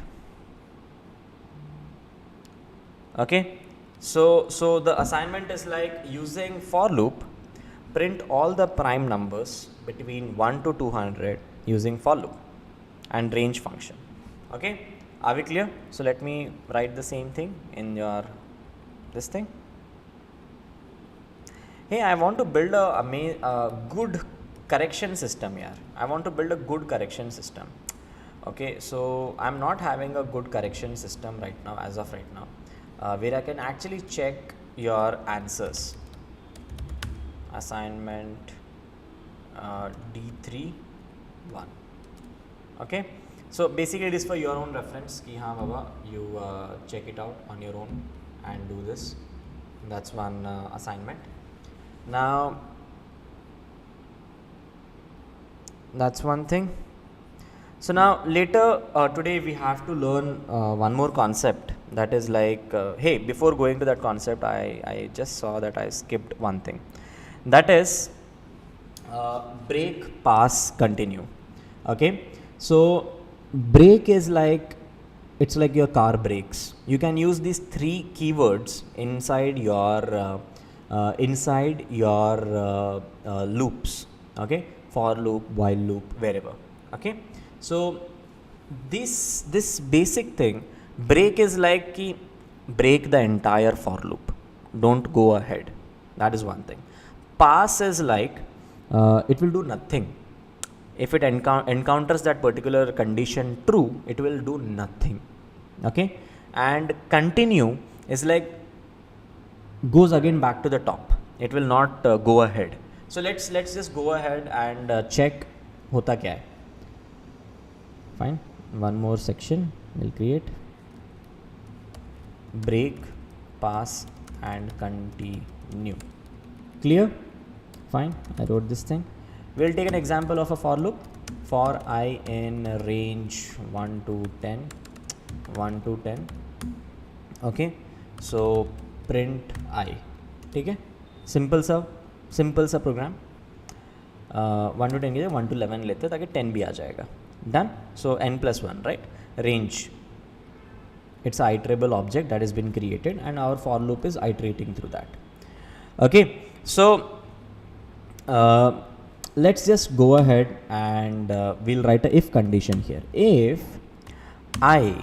Okay, so the assignment is like using for loop, print all the prime numbers between 1 to 200 using for loop and range function. Okay, are we clear? So let me write the same thing in your this thing. Hey, I want to build a good correction system here. I want to build a good correction system. Okay, so I'm not having a good correction system right now, as of right now, where I can actually check your answers. Assignment D3 1. Okay, so basically it is for your own reference ki haan baba, you check it out on your own and do this. That's one assignment. Now that's one thing. So now later today we have to learn one more concept, that is like hey, before going to that concept, I just saw that I skipped one thing, that is break, pass, continue. Okay, so break is like it's like your car brakes. You can use these 3 keywords inside your loops, okay, for loop, while loop, wherever, okay. So this basic thing, break is like ki break the entire for loop, don't go ahead, that is one thing. Pass is like it will do nothing. If it encounters that particular condition true, it will do nothing, okay. And continue is like goes again back to the top, it will not go ahead. So let's just go ahead and check hota kya hai. Fine, one more section we'll create, break, pass and continue. Clear? Fine, I wrote this thing. We'll take an example of a for loop. For I in range 1 to 10, okay. So print I, okay. Simple सा program. 1 to 10 के 1 to 11 लेते ताकि 10 भी आ जाएगा. Done. So n plus 1, right? Range. It's an iterable object that has been created, and our for loop is iterating through that. Okay. So let's just go ahead and we'll write a if condition here. If I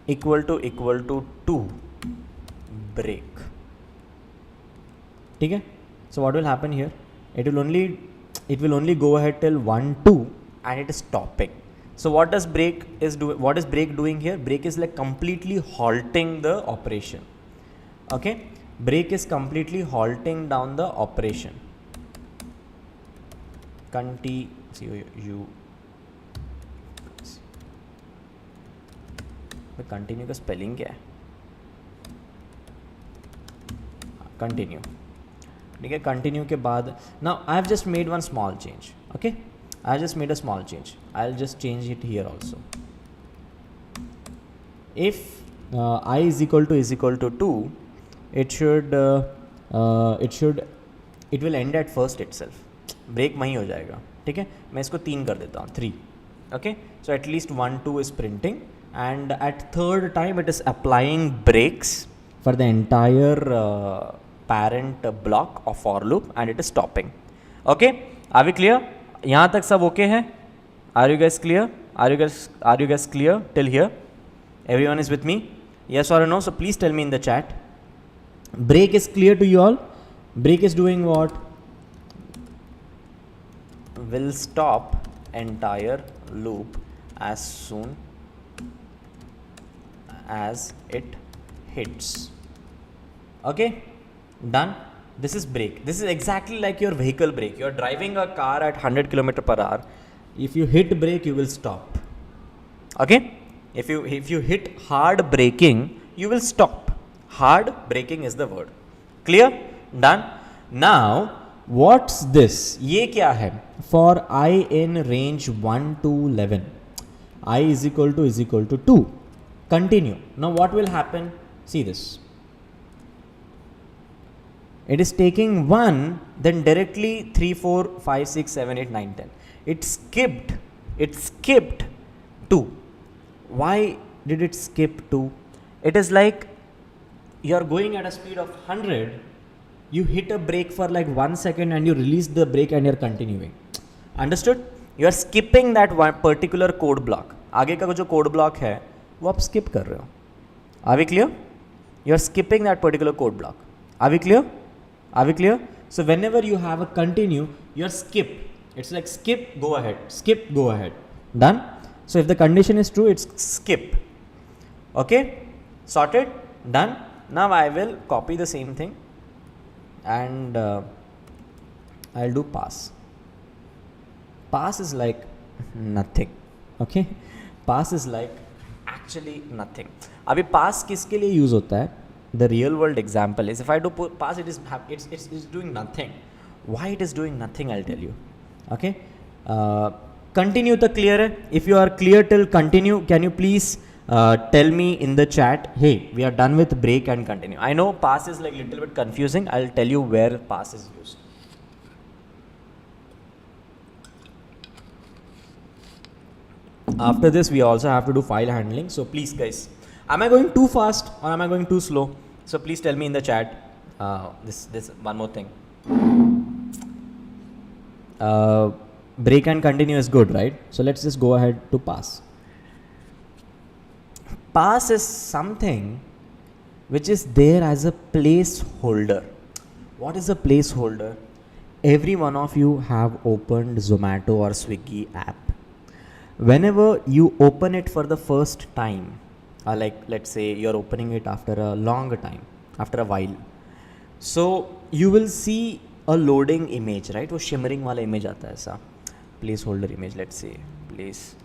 equal to 2, break. Okay. So what will happen here? It will only go ahead till 1, 2, and it is stopping. So what does break is what is break doing here? Break is like completely halting the operation. Okay. Break is completely halting down the operation. Continue का spelling क्या है? Continue. ठीक है, continue के बाद now I have just made one small change. Okay, I have just made a small change. I'll just change it here also. If I is equal to 2, it will end at first itself. Break वहीं हो जाएगा. ठीक है, मैं इसको 3 कर देता हूँ, 3. Okay, so at least 1, 2 is printing, and at third time it is applying breaks for the entire parent block of for loop, and it is stopping. Okay, are we clear? यहाँ तक सब okay है? Are you guys clear? Are you guys clear till here? Everyone is with me? Yes or no? So please tell me in the chat. Break is clear to you all? Break is doing what? Will stop entire loop as soon as it hits. Okay, done. This is brake. This is exactly like your vehicle brake. You are driving a car at 100 km/h. If you hit brake, you will stop. Okay, if you hit hard braking, you will stop. Hard braking is the word. Clear? Done. Now what's this? ये क्या है? For I in range 1 to 11, I is equal to 2. Continue. Now what will happen? See this. It is taking 1, then directly 3, 4, 5, 6, 7, 8, 9, 10. It skipped 2. Why did it skip 2? It is like you are going at a speed of 100. You hit a brake for like 1 second and you release the brake and you're continuing. Understood? You are skipping that one particular code block. आगे का जो code block है वो आप skip कर रहे हो. Are we clear? You are skipping that particular code block. Are we clear? Are we clear? So whenever you have a continue, you are skip. It's like skip, go ahead. Skip, go ahead. Done? So if the condition is true, it's skip. Okay? Sorted? Done? Now I will copy the same thing and I'll do pass. Pass is like nothing. Okay, pass is like actually nothing. अभी pass किसके लिए use होता है? The real world example is if I do pass, it's doing nothing. Why it is doing nothing? I'll tell you. Okay, continue the clear है? If you are clear till continue, can you please tell me in the chat, hey, we are done with break and continue. I know pass is like little bit confusing. I'll tell you where pass is used. After this, we also have to do file handling. So please guys, am I going too fast or am I going too slow? So please tell me in the chat. This one more thing. Break and continue is good, right? So let's just go ahead to pass. Pass is something which is there as a placeholder. What is a placeholder? Every one of you have opened Zomato or Swiggy app. Whenever you open it for the first time, like let's say you're opening it after a long time, after a while, so you will see a loading image, right? वो shimmering वाला image आता है ऐसा, placeholder image, let's say placeholder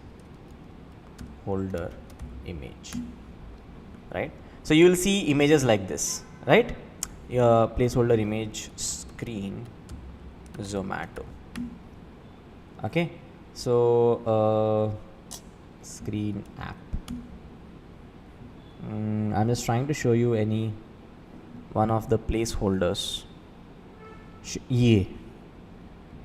image, right? So you will see images like this, right? Your placeholder image screen Zomato. Okay, so screen app. I'm just trying to show you any one of the placeholders. Yeah,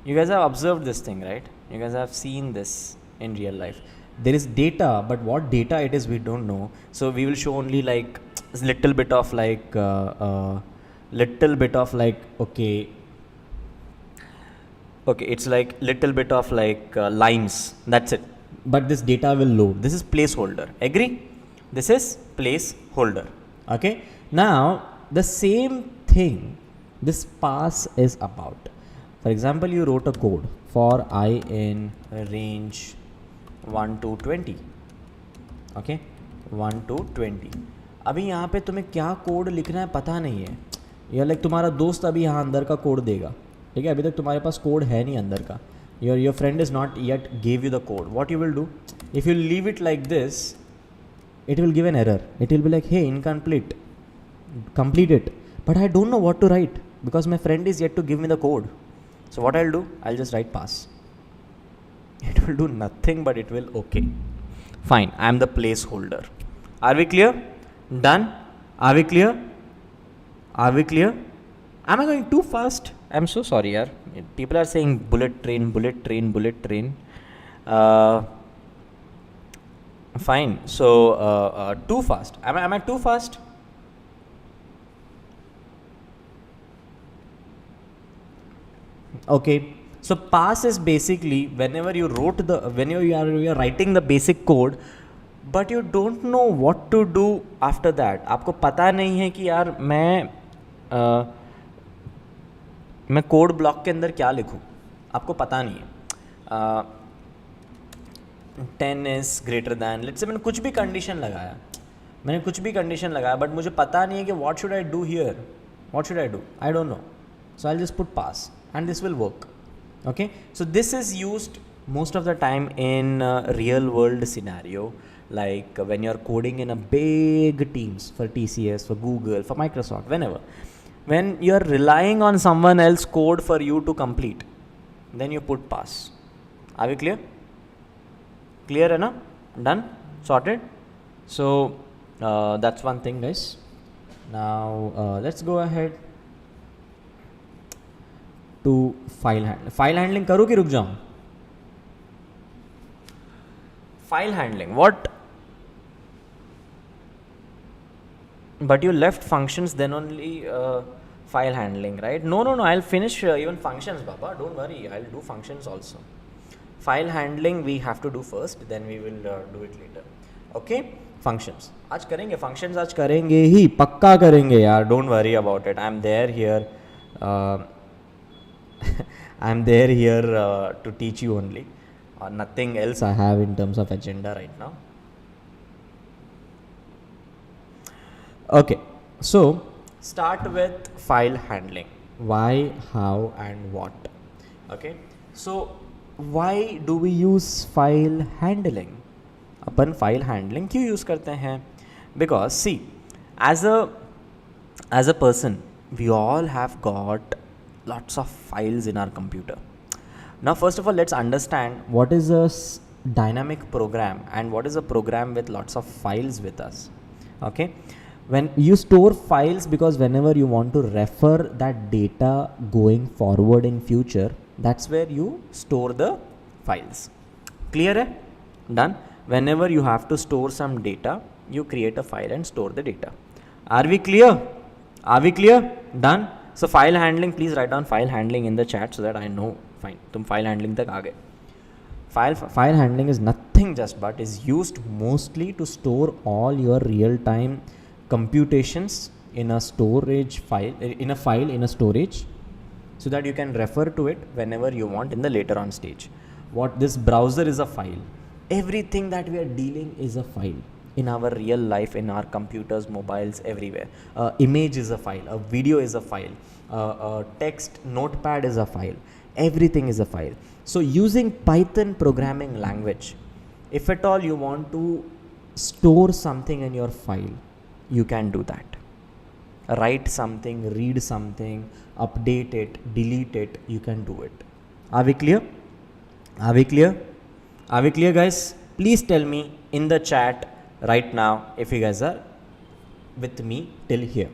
you guys have observed this thing, right? You guys have seen this in real life. There is data, but what data it is we don't know. So we will show only like little bit of like okay, it's like little bit of like lines, that's it. But this data will load. This is placeholder. Agree? This is placeholder. Okay, now the same thing this pass is about. For example, you wrote a code for I in range 1 to 20. Okay, 1 to 20. अभी यहाँ पे तुम्हें क्या code लिखना है पता नहीं है, या लाइक तुम्हारा दोस्त अभी यहाँ अंदर का कोड देगा, ठीक है? अभी तक तुम्हारे पास कोड है नहीं अंदर का. Your friend is not yet gave you the code. What you will do? If you leave it like this, it will give an error. It will be like, hey, incomplete, complete it. But I don't know what to write because my friend is yet to give me the code. So what I'll do? I'll just write pass. It will do nothing, but it will okay. Fine, I am the placeholder. Are we clear? Done? Are we clear? Are we clear? Am I going too fast? I'm so sorry, yaar. People are saying bullet train, bullet train, bullet train. Fine. So too fast. Am I too fast? Okay. So pass is basically whenever you are writing the basic code, but you don't know what to do after that. आपको पता नहीं है कि यार मैं code block के अंदर क्या लिखूं, आपको पता नहीं है. 10 is greater than, let's say मैंने कुछ भी कंडीशन लगाया, बट मुझे पता नहीं है कि what should I do here, what should I do, I don't know. So I'll just put pass and this will work. Okay, so this is used most of the time in real world scenario, like when you're coding in a big teams for TCS, for Google, for Microsoft, whenever. When you're relying on someone else code for you to complete, then you put pass. Are we clear? Clear enough? Done? Sorted? So that's one thing, guys. Now let's go ahead to file handling. File handling करूँ कि रुक जाऊँ? File handling, what? But you left functions, then only file handling, right? No, I'll finish even functions, Baba. Don't worry, I'll do functions also. File handling we have to do first, then we will do it later. Okay, functions. आज करेंगे functions, आज करेंगे ही, पक्का करेंगे यार. Don't worry about it. I'm there here. I'm there here to teach you only. Nothing else I have in terms of agenda right now. Okay, so start with file handling. Why, how and what. Okay, so why do we use file handling? Upon file handling क्यों use करते हैं? Because see, as a person, we all have got lots of files in our computer. Now first of all, let's understand what is a dynamic program and what is a program with lots of files with us. Okay, when you store files, because whenever you want to refer that data going forward in future, that's where you store the files. Clear hai? Done. whenever you have to store some data, you create a file and store the data. Are we clear? Are we clear? Done? So file handling, please write down file handling in the chat so that I know. Fine, तुम file handling तक आ गए. File handling is nothing just but is used mostly to store all your real-time computations in a storage file, in a storage, so that you can refer to it whenever you want in the later on stage. What this browser is a file. Everything that we are dealing is a file in our real life, in our computers, mobiles, everywhere. Image is a file, a video is a file, a text notepad is a file, everything is a file. So using Python programming language, if at all you want to store something in your file, you can do that. Write something, read something, update it, delete it, you can do it. Are we clear? Are we clear? Are we clear, guys? Please tell me in the chat right now if you guys are with me till here.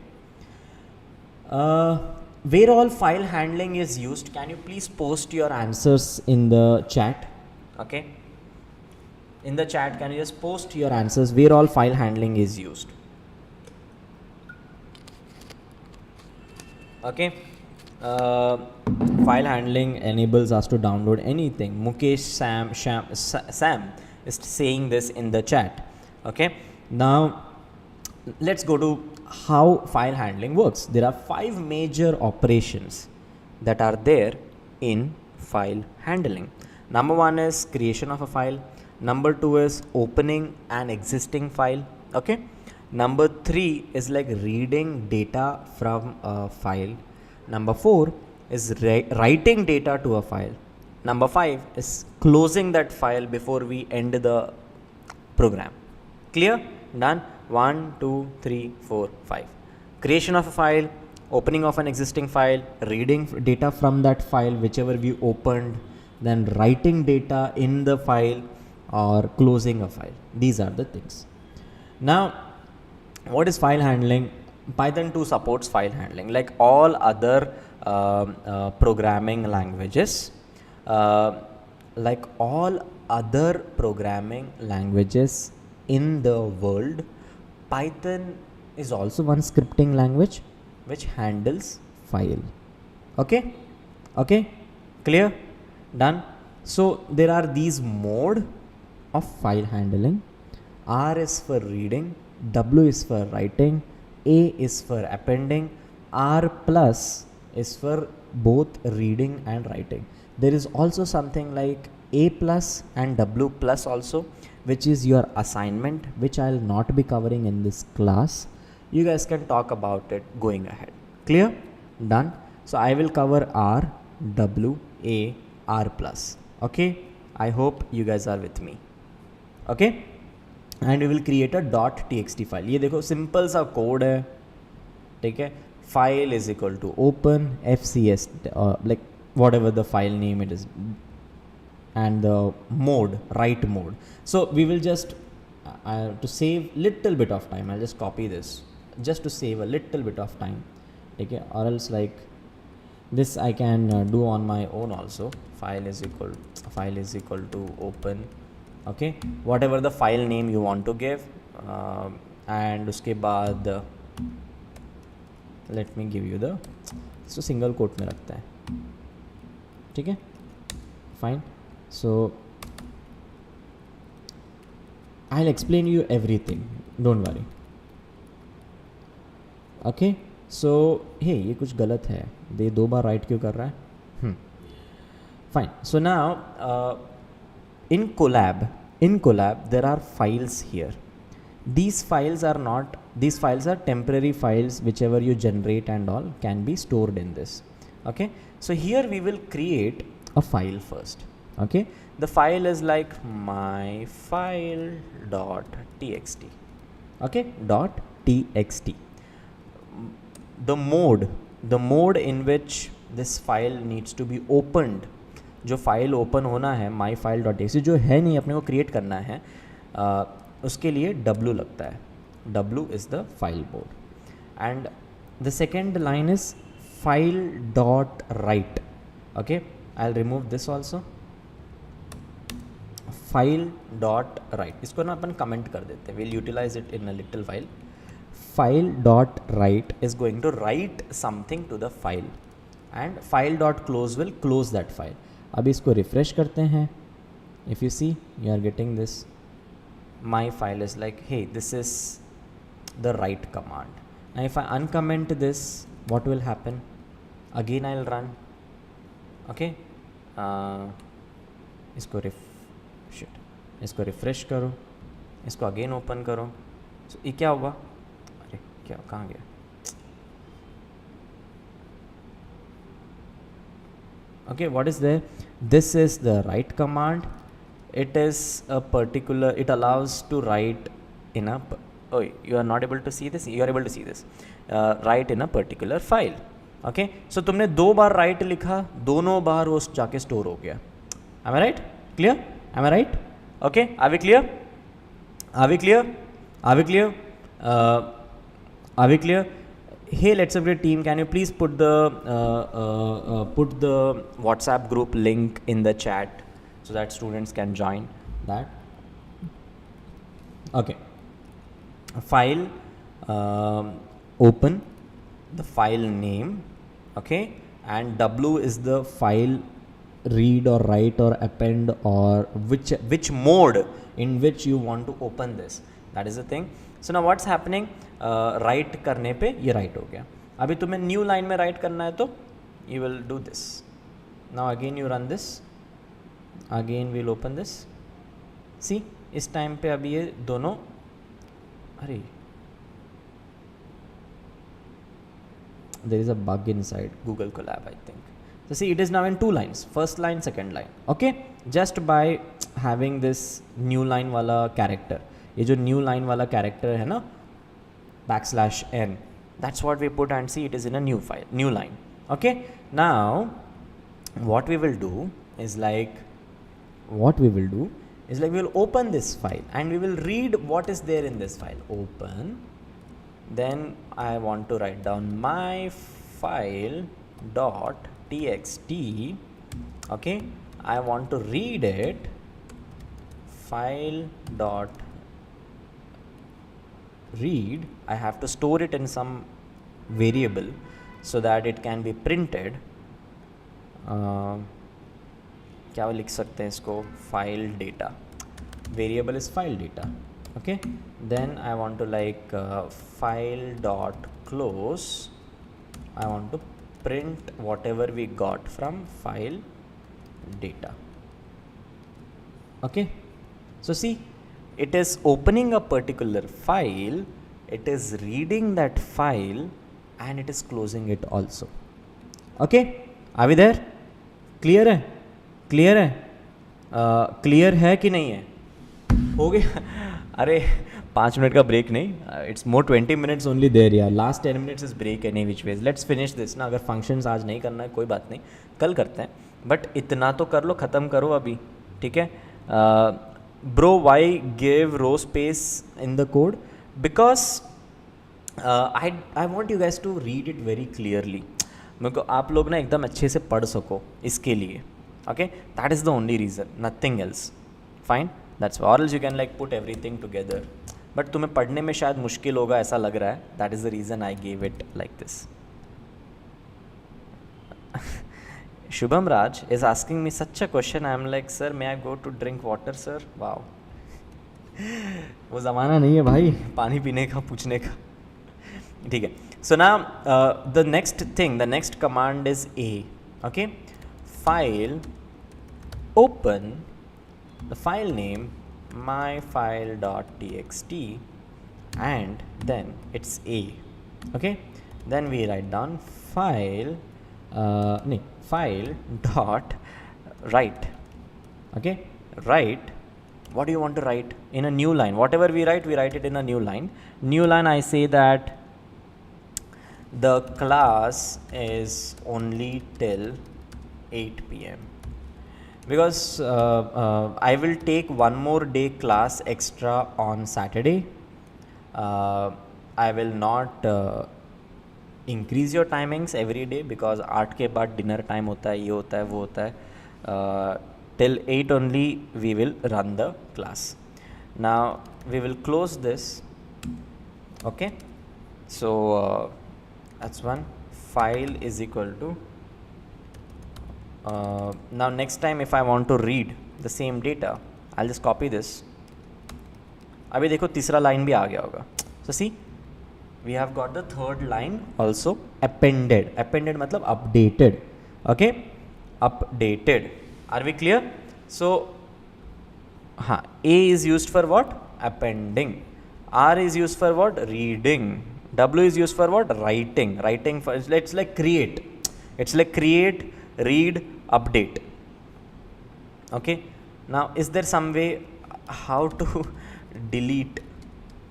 Where all file handling is used, can you please post your answers in the chat? Okay. In the chat, can you just post your answers where all file handling is used? Okay. File handling enables us to download anything. Mukesh Sam is saying this in the chat. Okay. Now let's go to how file handling works. There are 5 major operations that are there in file handling. Number 1 is creation of a file. Number 2 is opening an existing file. Okay. Number 3 is like reading data from a file. Number 4 is writing data to a file. Number 5 is closing that file before we end the program. Clear? Done? 1, 2, 3, 4, 5. Creation of a file, opening of an existing file, reading data from that file, whichever we opened, then writing data in the file or closing a file. These are the things. Now, what is file handling? Python 2 supports file handling like all other programming languages. Like all other programming languages in the world, Python is also one scripting language which handles file. Okay? Okay? Clear? Done? So there are these mode of file handling. R is for reading, W is for writing, A is for appending, R plus is for both reading and writing. There is also something like A plus and W plus also, which is your assignment, which I'll not be covering in this class. You guys can talk about it going ahead. Clear? Done? So I will cover R, W, A, R plus. Okay? I hope you guys are with me. Okay? And we will create a .txt file. ये देखो simple सा code है, ठीक है? File is equal to open fcs like whatever the file name it is, and the mode, write mode. So we will just to save little bit of time, I'll just copy this just to save a little bit of time. Okay, or else like this I can do on my own also. File is equal to open. Okay, whatever the file name you want to give, and उसके बाद let me give you the so single quote में रखता है, ठीक है? Fine. So I'll explain you everything, don't worry. Okay, so hey, ये कुछ गलत है, ये 2 बार राइट क्यों कर रहा है? Fine. So now in collab there are files here. These files are temporary files, whichever you generate and all can be stored in this. Okay, so here we will create a file first. Okay, the file is like my file .txt. Okay, .txt. The mode in which this file needs to be opened, जो file open होना है my file.txt जो है नहीं, अपने को create करना है, उसके लिए W लगता है. W is the file mode. And the second line is file.write. Okay, I'll remove this also. File dot write, इसको ना अपन कमेंट कर देते हैं, will utilize it in a little file. File dot write is going to write something to the file and file dot close will close that file. अब इसको refresh करते हैं. If you see you are getting this, my file is like hey this is the right command. Now if I uncomment this, what will happen? Again I'll run. Okay, इसको refresh करो, इसको again open करो. So, ये क्या हुआ? अरे क्या कहाँ गया? Okay, what is there? This is the write command. It is a particular, it allows to write in a, oh you are not able to see this, you are able to see this, write in a particular file. Okay, so तुमने 2 बार write लिखा, दोनों बार वो जाके store हो गया. Am I right? Clear? Am I right? Okay, are we clear? Are we clear? Are we clear? Are we clear? Hey, LetsUpgrade team, can you please put the WhatsApp group link in the chat so that students can join that. Okay. File, open the file name, okay, and W is the file read or write or append or which mode in which you want to open this. That is the thing. So now what's happening? Write करने पे ये write हो गया. अभी तुम्हें new line में write करना है तो you will do this. Now again you run this. Again we'll open this. See, इस time पे अभी ये दोनों, अरे there is a bug inside Google Colab, I think. So see, it is now in 2 lines, first line, second line. Okay, just by having this new line वाला character, ये जो new line वाला character है ना, \n, that's what we put and see it is in a new file, new line. Okay, now what we will do is like, we will open this file and we will read what is there in this file. Open, then I want to write down my file dot txt. Okay, I want to read it, file dot read. I have to store it in some variable so that it can be printed. क्या लिख सकते हैं इसको, file data, variable is file data. Okay, then I want to like file dot close, I want to print whatever we got from file data. Okay, so see, it is opening a particular file, it is reading that file and it is closing it also. Okay, are we there? Clear है? Clear है? Clear है कि नहीं है? हो गया? अरे 5 minute का ब्रेक नहीं, it's more 20 minutes only there यार, last 10 minutes is break any which ways. Let's finish this ना. अगर फंक्शंस आज नहीं करना है कोई बात नहीं, कल करते हैं, बट इतना तो कर लो, ख़त्म करो अभी, ठीक है? Bro why give row space in the code? Because I want you guys to read it very clearly. मेरे को आप लोग ना एकदम अच्छे से पढ़ सको, इसके लिए. Okay, that is the only reason, nothing else. Fine, that's why. Or else you can like put everything together. But तुम्हें पढ़ने में शायद मुश्किल होगा ऐसा लग रहा है. That is the reason I gave it like this. Shubham Raj is asking me such a question. I am like, sir, may I go to drink water, sir? Wow. वो ज़माना नहीं है भाई पानी पीने का पूछने का. ठीक है. So now the next thing, the next command is A. Okay. File, open the file name myfile.txt and then it's A. Okay, then we write down file file dot write. Okay, write, what do you want to write in a new line? Whatever we write it in a new line. New line, I say that the class is only till 8 p.m. because I will take one more day class extra on Saturday. I will not increase your timings every day because 8 के बाद dinner time होता है, ये होता है, वो होता है. till 8 only we will run the class. Now we will close this. Okay, so that's one. File is equal to now next time if I want to read the same data, I'll just copy this. अभी देखो तीसरा line भी आ गया होगा. So see, we have got the third line also appended. Appended मतलब updated. Okay, updated. Are we clear? So हाँ, A is used for what? Appending. R is used for what? Reading. W is used for what? Writing. Writing for, it's like create. It's like create, read, update. Okay. Now, is there some way how to delete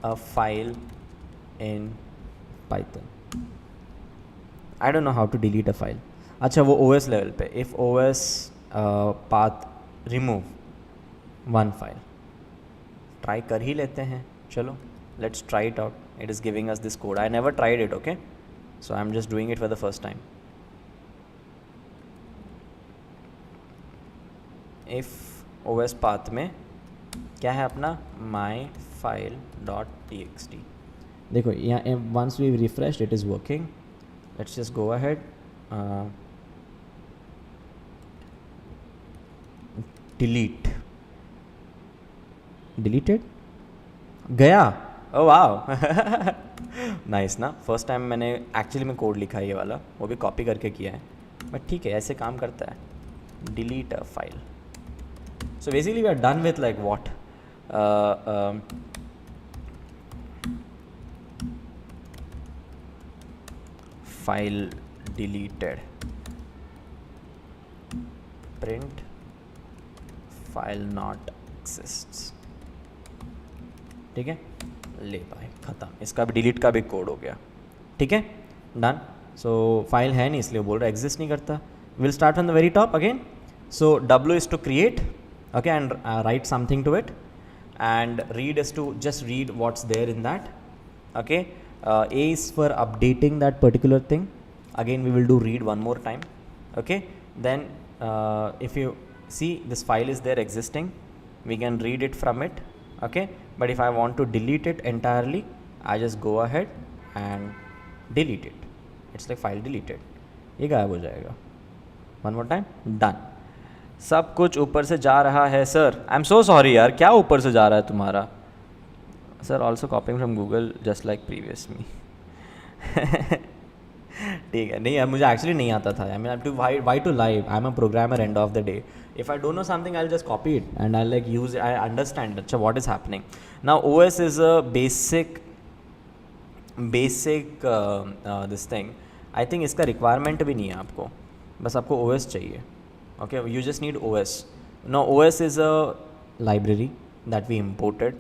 a file in Python? I don't know how to delete a file. अच्छा वो OS level पे, if OS path remove one file, try कर ही लेते हैं. चलो, let's try it out. It is giving us this code. I never tried it, okay? So I'm just doing it for the first time. If OS path में क्या है अपना myfile.txt. देखो यहाँ once we refreshed, it is working. Let's just go ahead. Delete. Deleted? गया. Oh wow. Nice ना. First time मैंने actually में कोड लिखा है ये वाला, वो भी कॉपी करके किया है, बट ठीक है, ऐसे काम करता है. Delete a file. So basically we are done with like what, file deleted, print file not exists. ठीक है, ले भाई ख़त्म. इसका भी डिलीट का भी कोड हो गया. ठीक है, डन. सो फाइल है नहीं इसलिए बोल रहा है एग्जिस्ट नहीं करता. Will start from the very top again. So W is to create, okay, and write something to it, and read is to just read what's there in that. Okay, A is for updating that particular thing. Again we will do read one more time. Okay, then if you see this file is there existing, we can read it from it. Okay, but if I want to delete it entirely, I just go ahead and delete it. It's like file deleted. ये गायब हो जाएगा. One more time, done. सब कुछ ऊपर से जा रहा है sir. I am so sorry यार, क्या ऊपर से जा रहा है तुम्हारा sir? Also copying from Google just like previous me. ठीक है, नहीं यार मुझे एक्चुअली नहीं आता था. I mean to why to live, I am a programmer end of the day. If I don't know something, I'll just copy it and I'll like use it. I understand what is happening. Now OS is a basic this thing. I think इसका requirement भी नहीं है आपको, बस आपको OS चाहिए. Okay, you just need OS. Now OS is a library that we imported,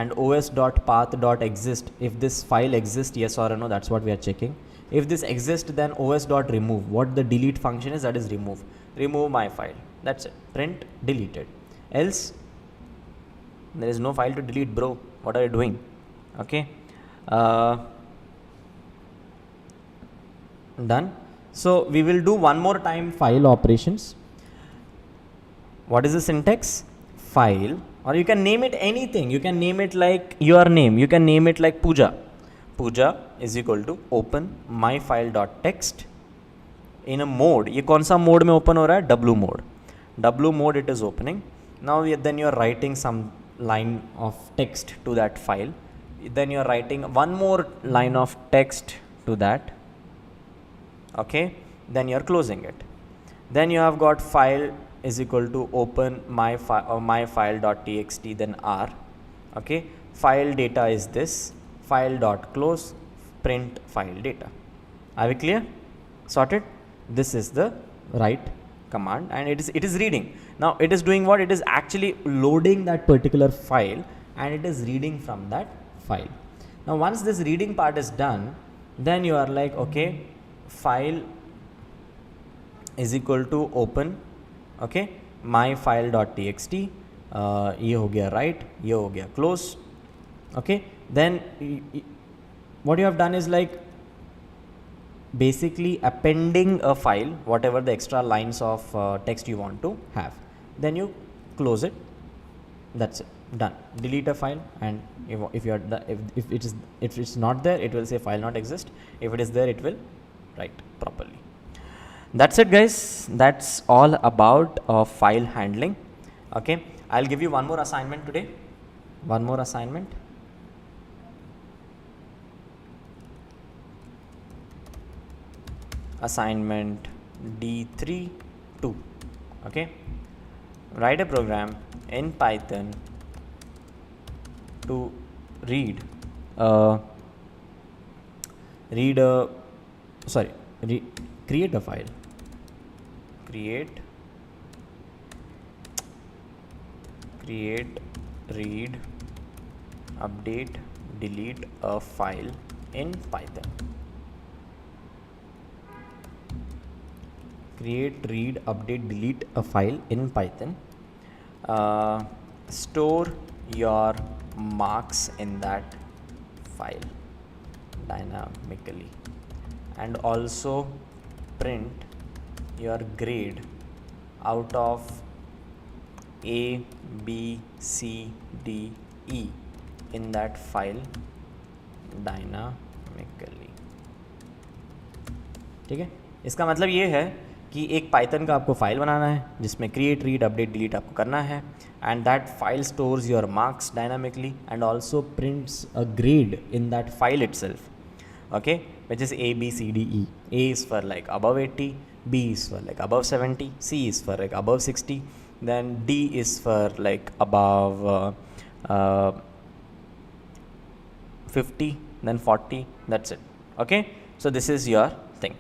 and os.path.exist. If this file exists, yes or no, that's what we are checking. If this exists, then os.remove. What the delete function is, that is remove. Remove my file. That's it. Print deleted. Else there is no file to delete, bro. What are you doing? Okay, done. So we will do one more time file operations. What is the syntax? File, or you can name it anything. You can name it like your name. You can name it like Pooja. Pooja is equal to open myfile.txt in a mode. ये कौन सा mode में open हो रहा है? W mode. W mode it is opening. Now then you are writing some line of text to that file. Then you are writing one more line of text to that. Okay, then you are closing it. Then you have got file is equal to open myfile.txt, then R. Okay, file data is this, file dot close, print file data. Are we clear? Sorted? This is the right command, and it is reading. Now it is doing what? It is actually loading that particular file, and it is reading from that file. Now once this reading part is done, then you are like, okay, file is equal to open, okay, myfile.txt. ये हो गया write, ये हो गया close. Okay, then what you have done is like basically appending a file, whatever the extra lines of text you want to have. then you close it. That's it, done. Delete a file, and if it's not there, it will say file not exist. If it is there, it will write properly. That's it, guys. That's all about file handling. Okay, I'll give you one more assignment today. One more assignment. Assignment D3-2. Okay, write a program in Python to create a file. Create, read, update, delete a file in Python. Create, read, update, delete a file in Python. Store your marks in that file dynamically, and also print your grade out of A, B, C, D, E in that file dynamically. ठीक है, इसका मतलब ये है कि एक Python का आपको फाइल बनाना है जिसमें क्रिएट, रीड, अपडेट, डिलीट आपको करना है, and that file stores your marks dynamically and also prints a grade in that file itself. Okay, which is A, B, C, D, E. A is for like above 80, B is for like above 70, C is for like above 60, then D is for like above 50, then 40. That's it. Okay, so this is your thing.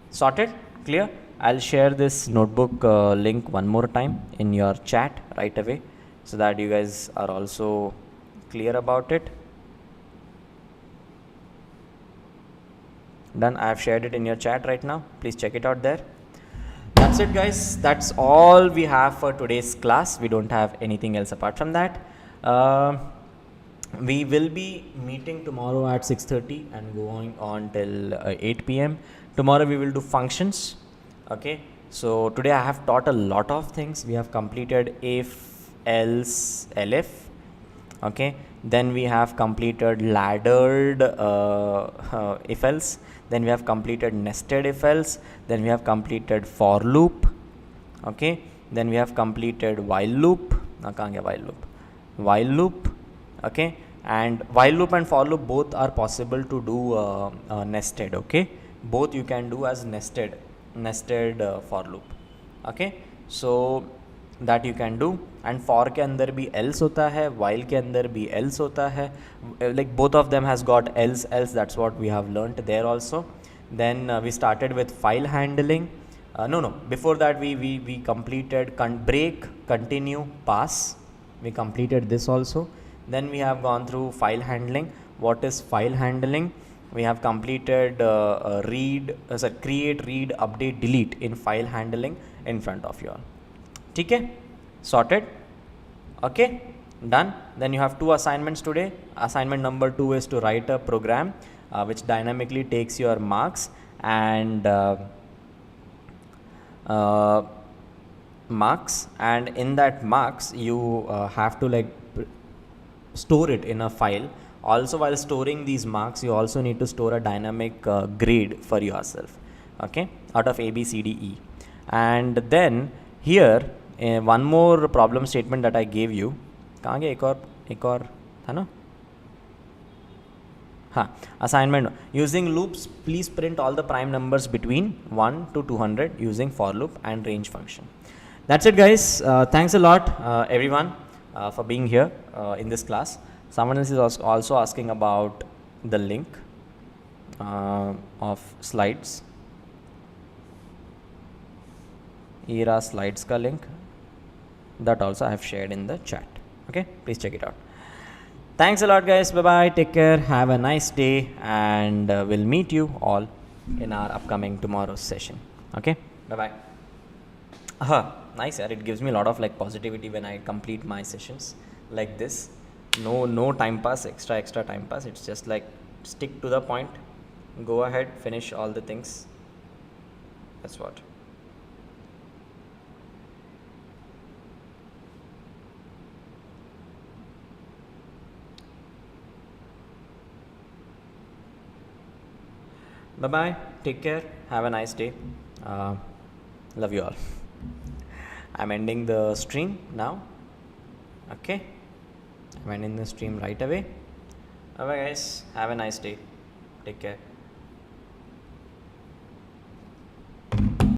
Sorted? Clear? I'll share this notebook link one more time in your chat right away, so that you guys are also clear about it. Done. I have shared it in your chat right now. Please check it out there. That's it, guys. That's all we have for today's class. We don't have anything else apart from that. We will be meeting tomorrow at 6:30 and going on till 8 p.m. Tomorrow we will do functions. Okay, so today I have taught a lot of things. We have completed if, else, elif. Okay, then we have completed laddered if else, then we have completed nested if else, then we have completed for loop. Okay, then we have completed while loop. While loop. Okay, and while loop and for loop both are possible to do nested. Okay, both you can do as nested for loop. Okay, so that you can do, and for के अंदर भी else होता है, while के अंदर भी else होता है, like both of them has got else. That's what we have learnt there also. Then we started with file handling. Before that we completed break, continue, pass. We completed this also. Then we have gone through file handling. What is file handling? We have completed create, read, update, delete in file handling in front of you all. Okay, sorted. Okay, done. Then you have two assignments today. Assignment number 2 is to write a program which dynamically takes your marks and in that marks you have to like store it in a file. Also, while storing these marks, you also need to store a dynamic grade for yourself. Okay, out of A, B, C, D, E. And then here one more problem statement that I gave you. कहाँ गया एक और था ना? हाँ, assignment using loops. Please print all the prime numbers between 1 to 200 using for loop and range function. That's it, guys. Thanks a lot, everyone, for being here in this class. Someone else is also asking about the link of slides. ERA slides ka link. That also I have shared in the chat. Okay, please check it out. Thanks a lot, guys. Bye bye. Take care. Have a nice day, and we'll meet you all in our upcoming tomorrow's session. Okay, bye bye. Nice, yeah. It gives me a lot of like positivity when I complete my sessions like this. No time pass, extra time pass. It's just like stick to the point, go ahead, finish all the things. That's what. Bye bye. Take care. Have a nice day. Love you all. I'm ending the stream now. Okay. I'm ending the stream right away. Bye bye, guys. Have a nice day. Take care.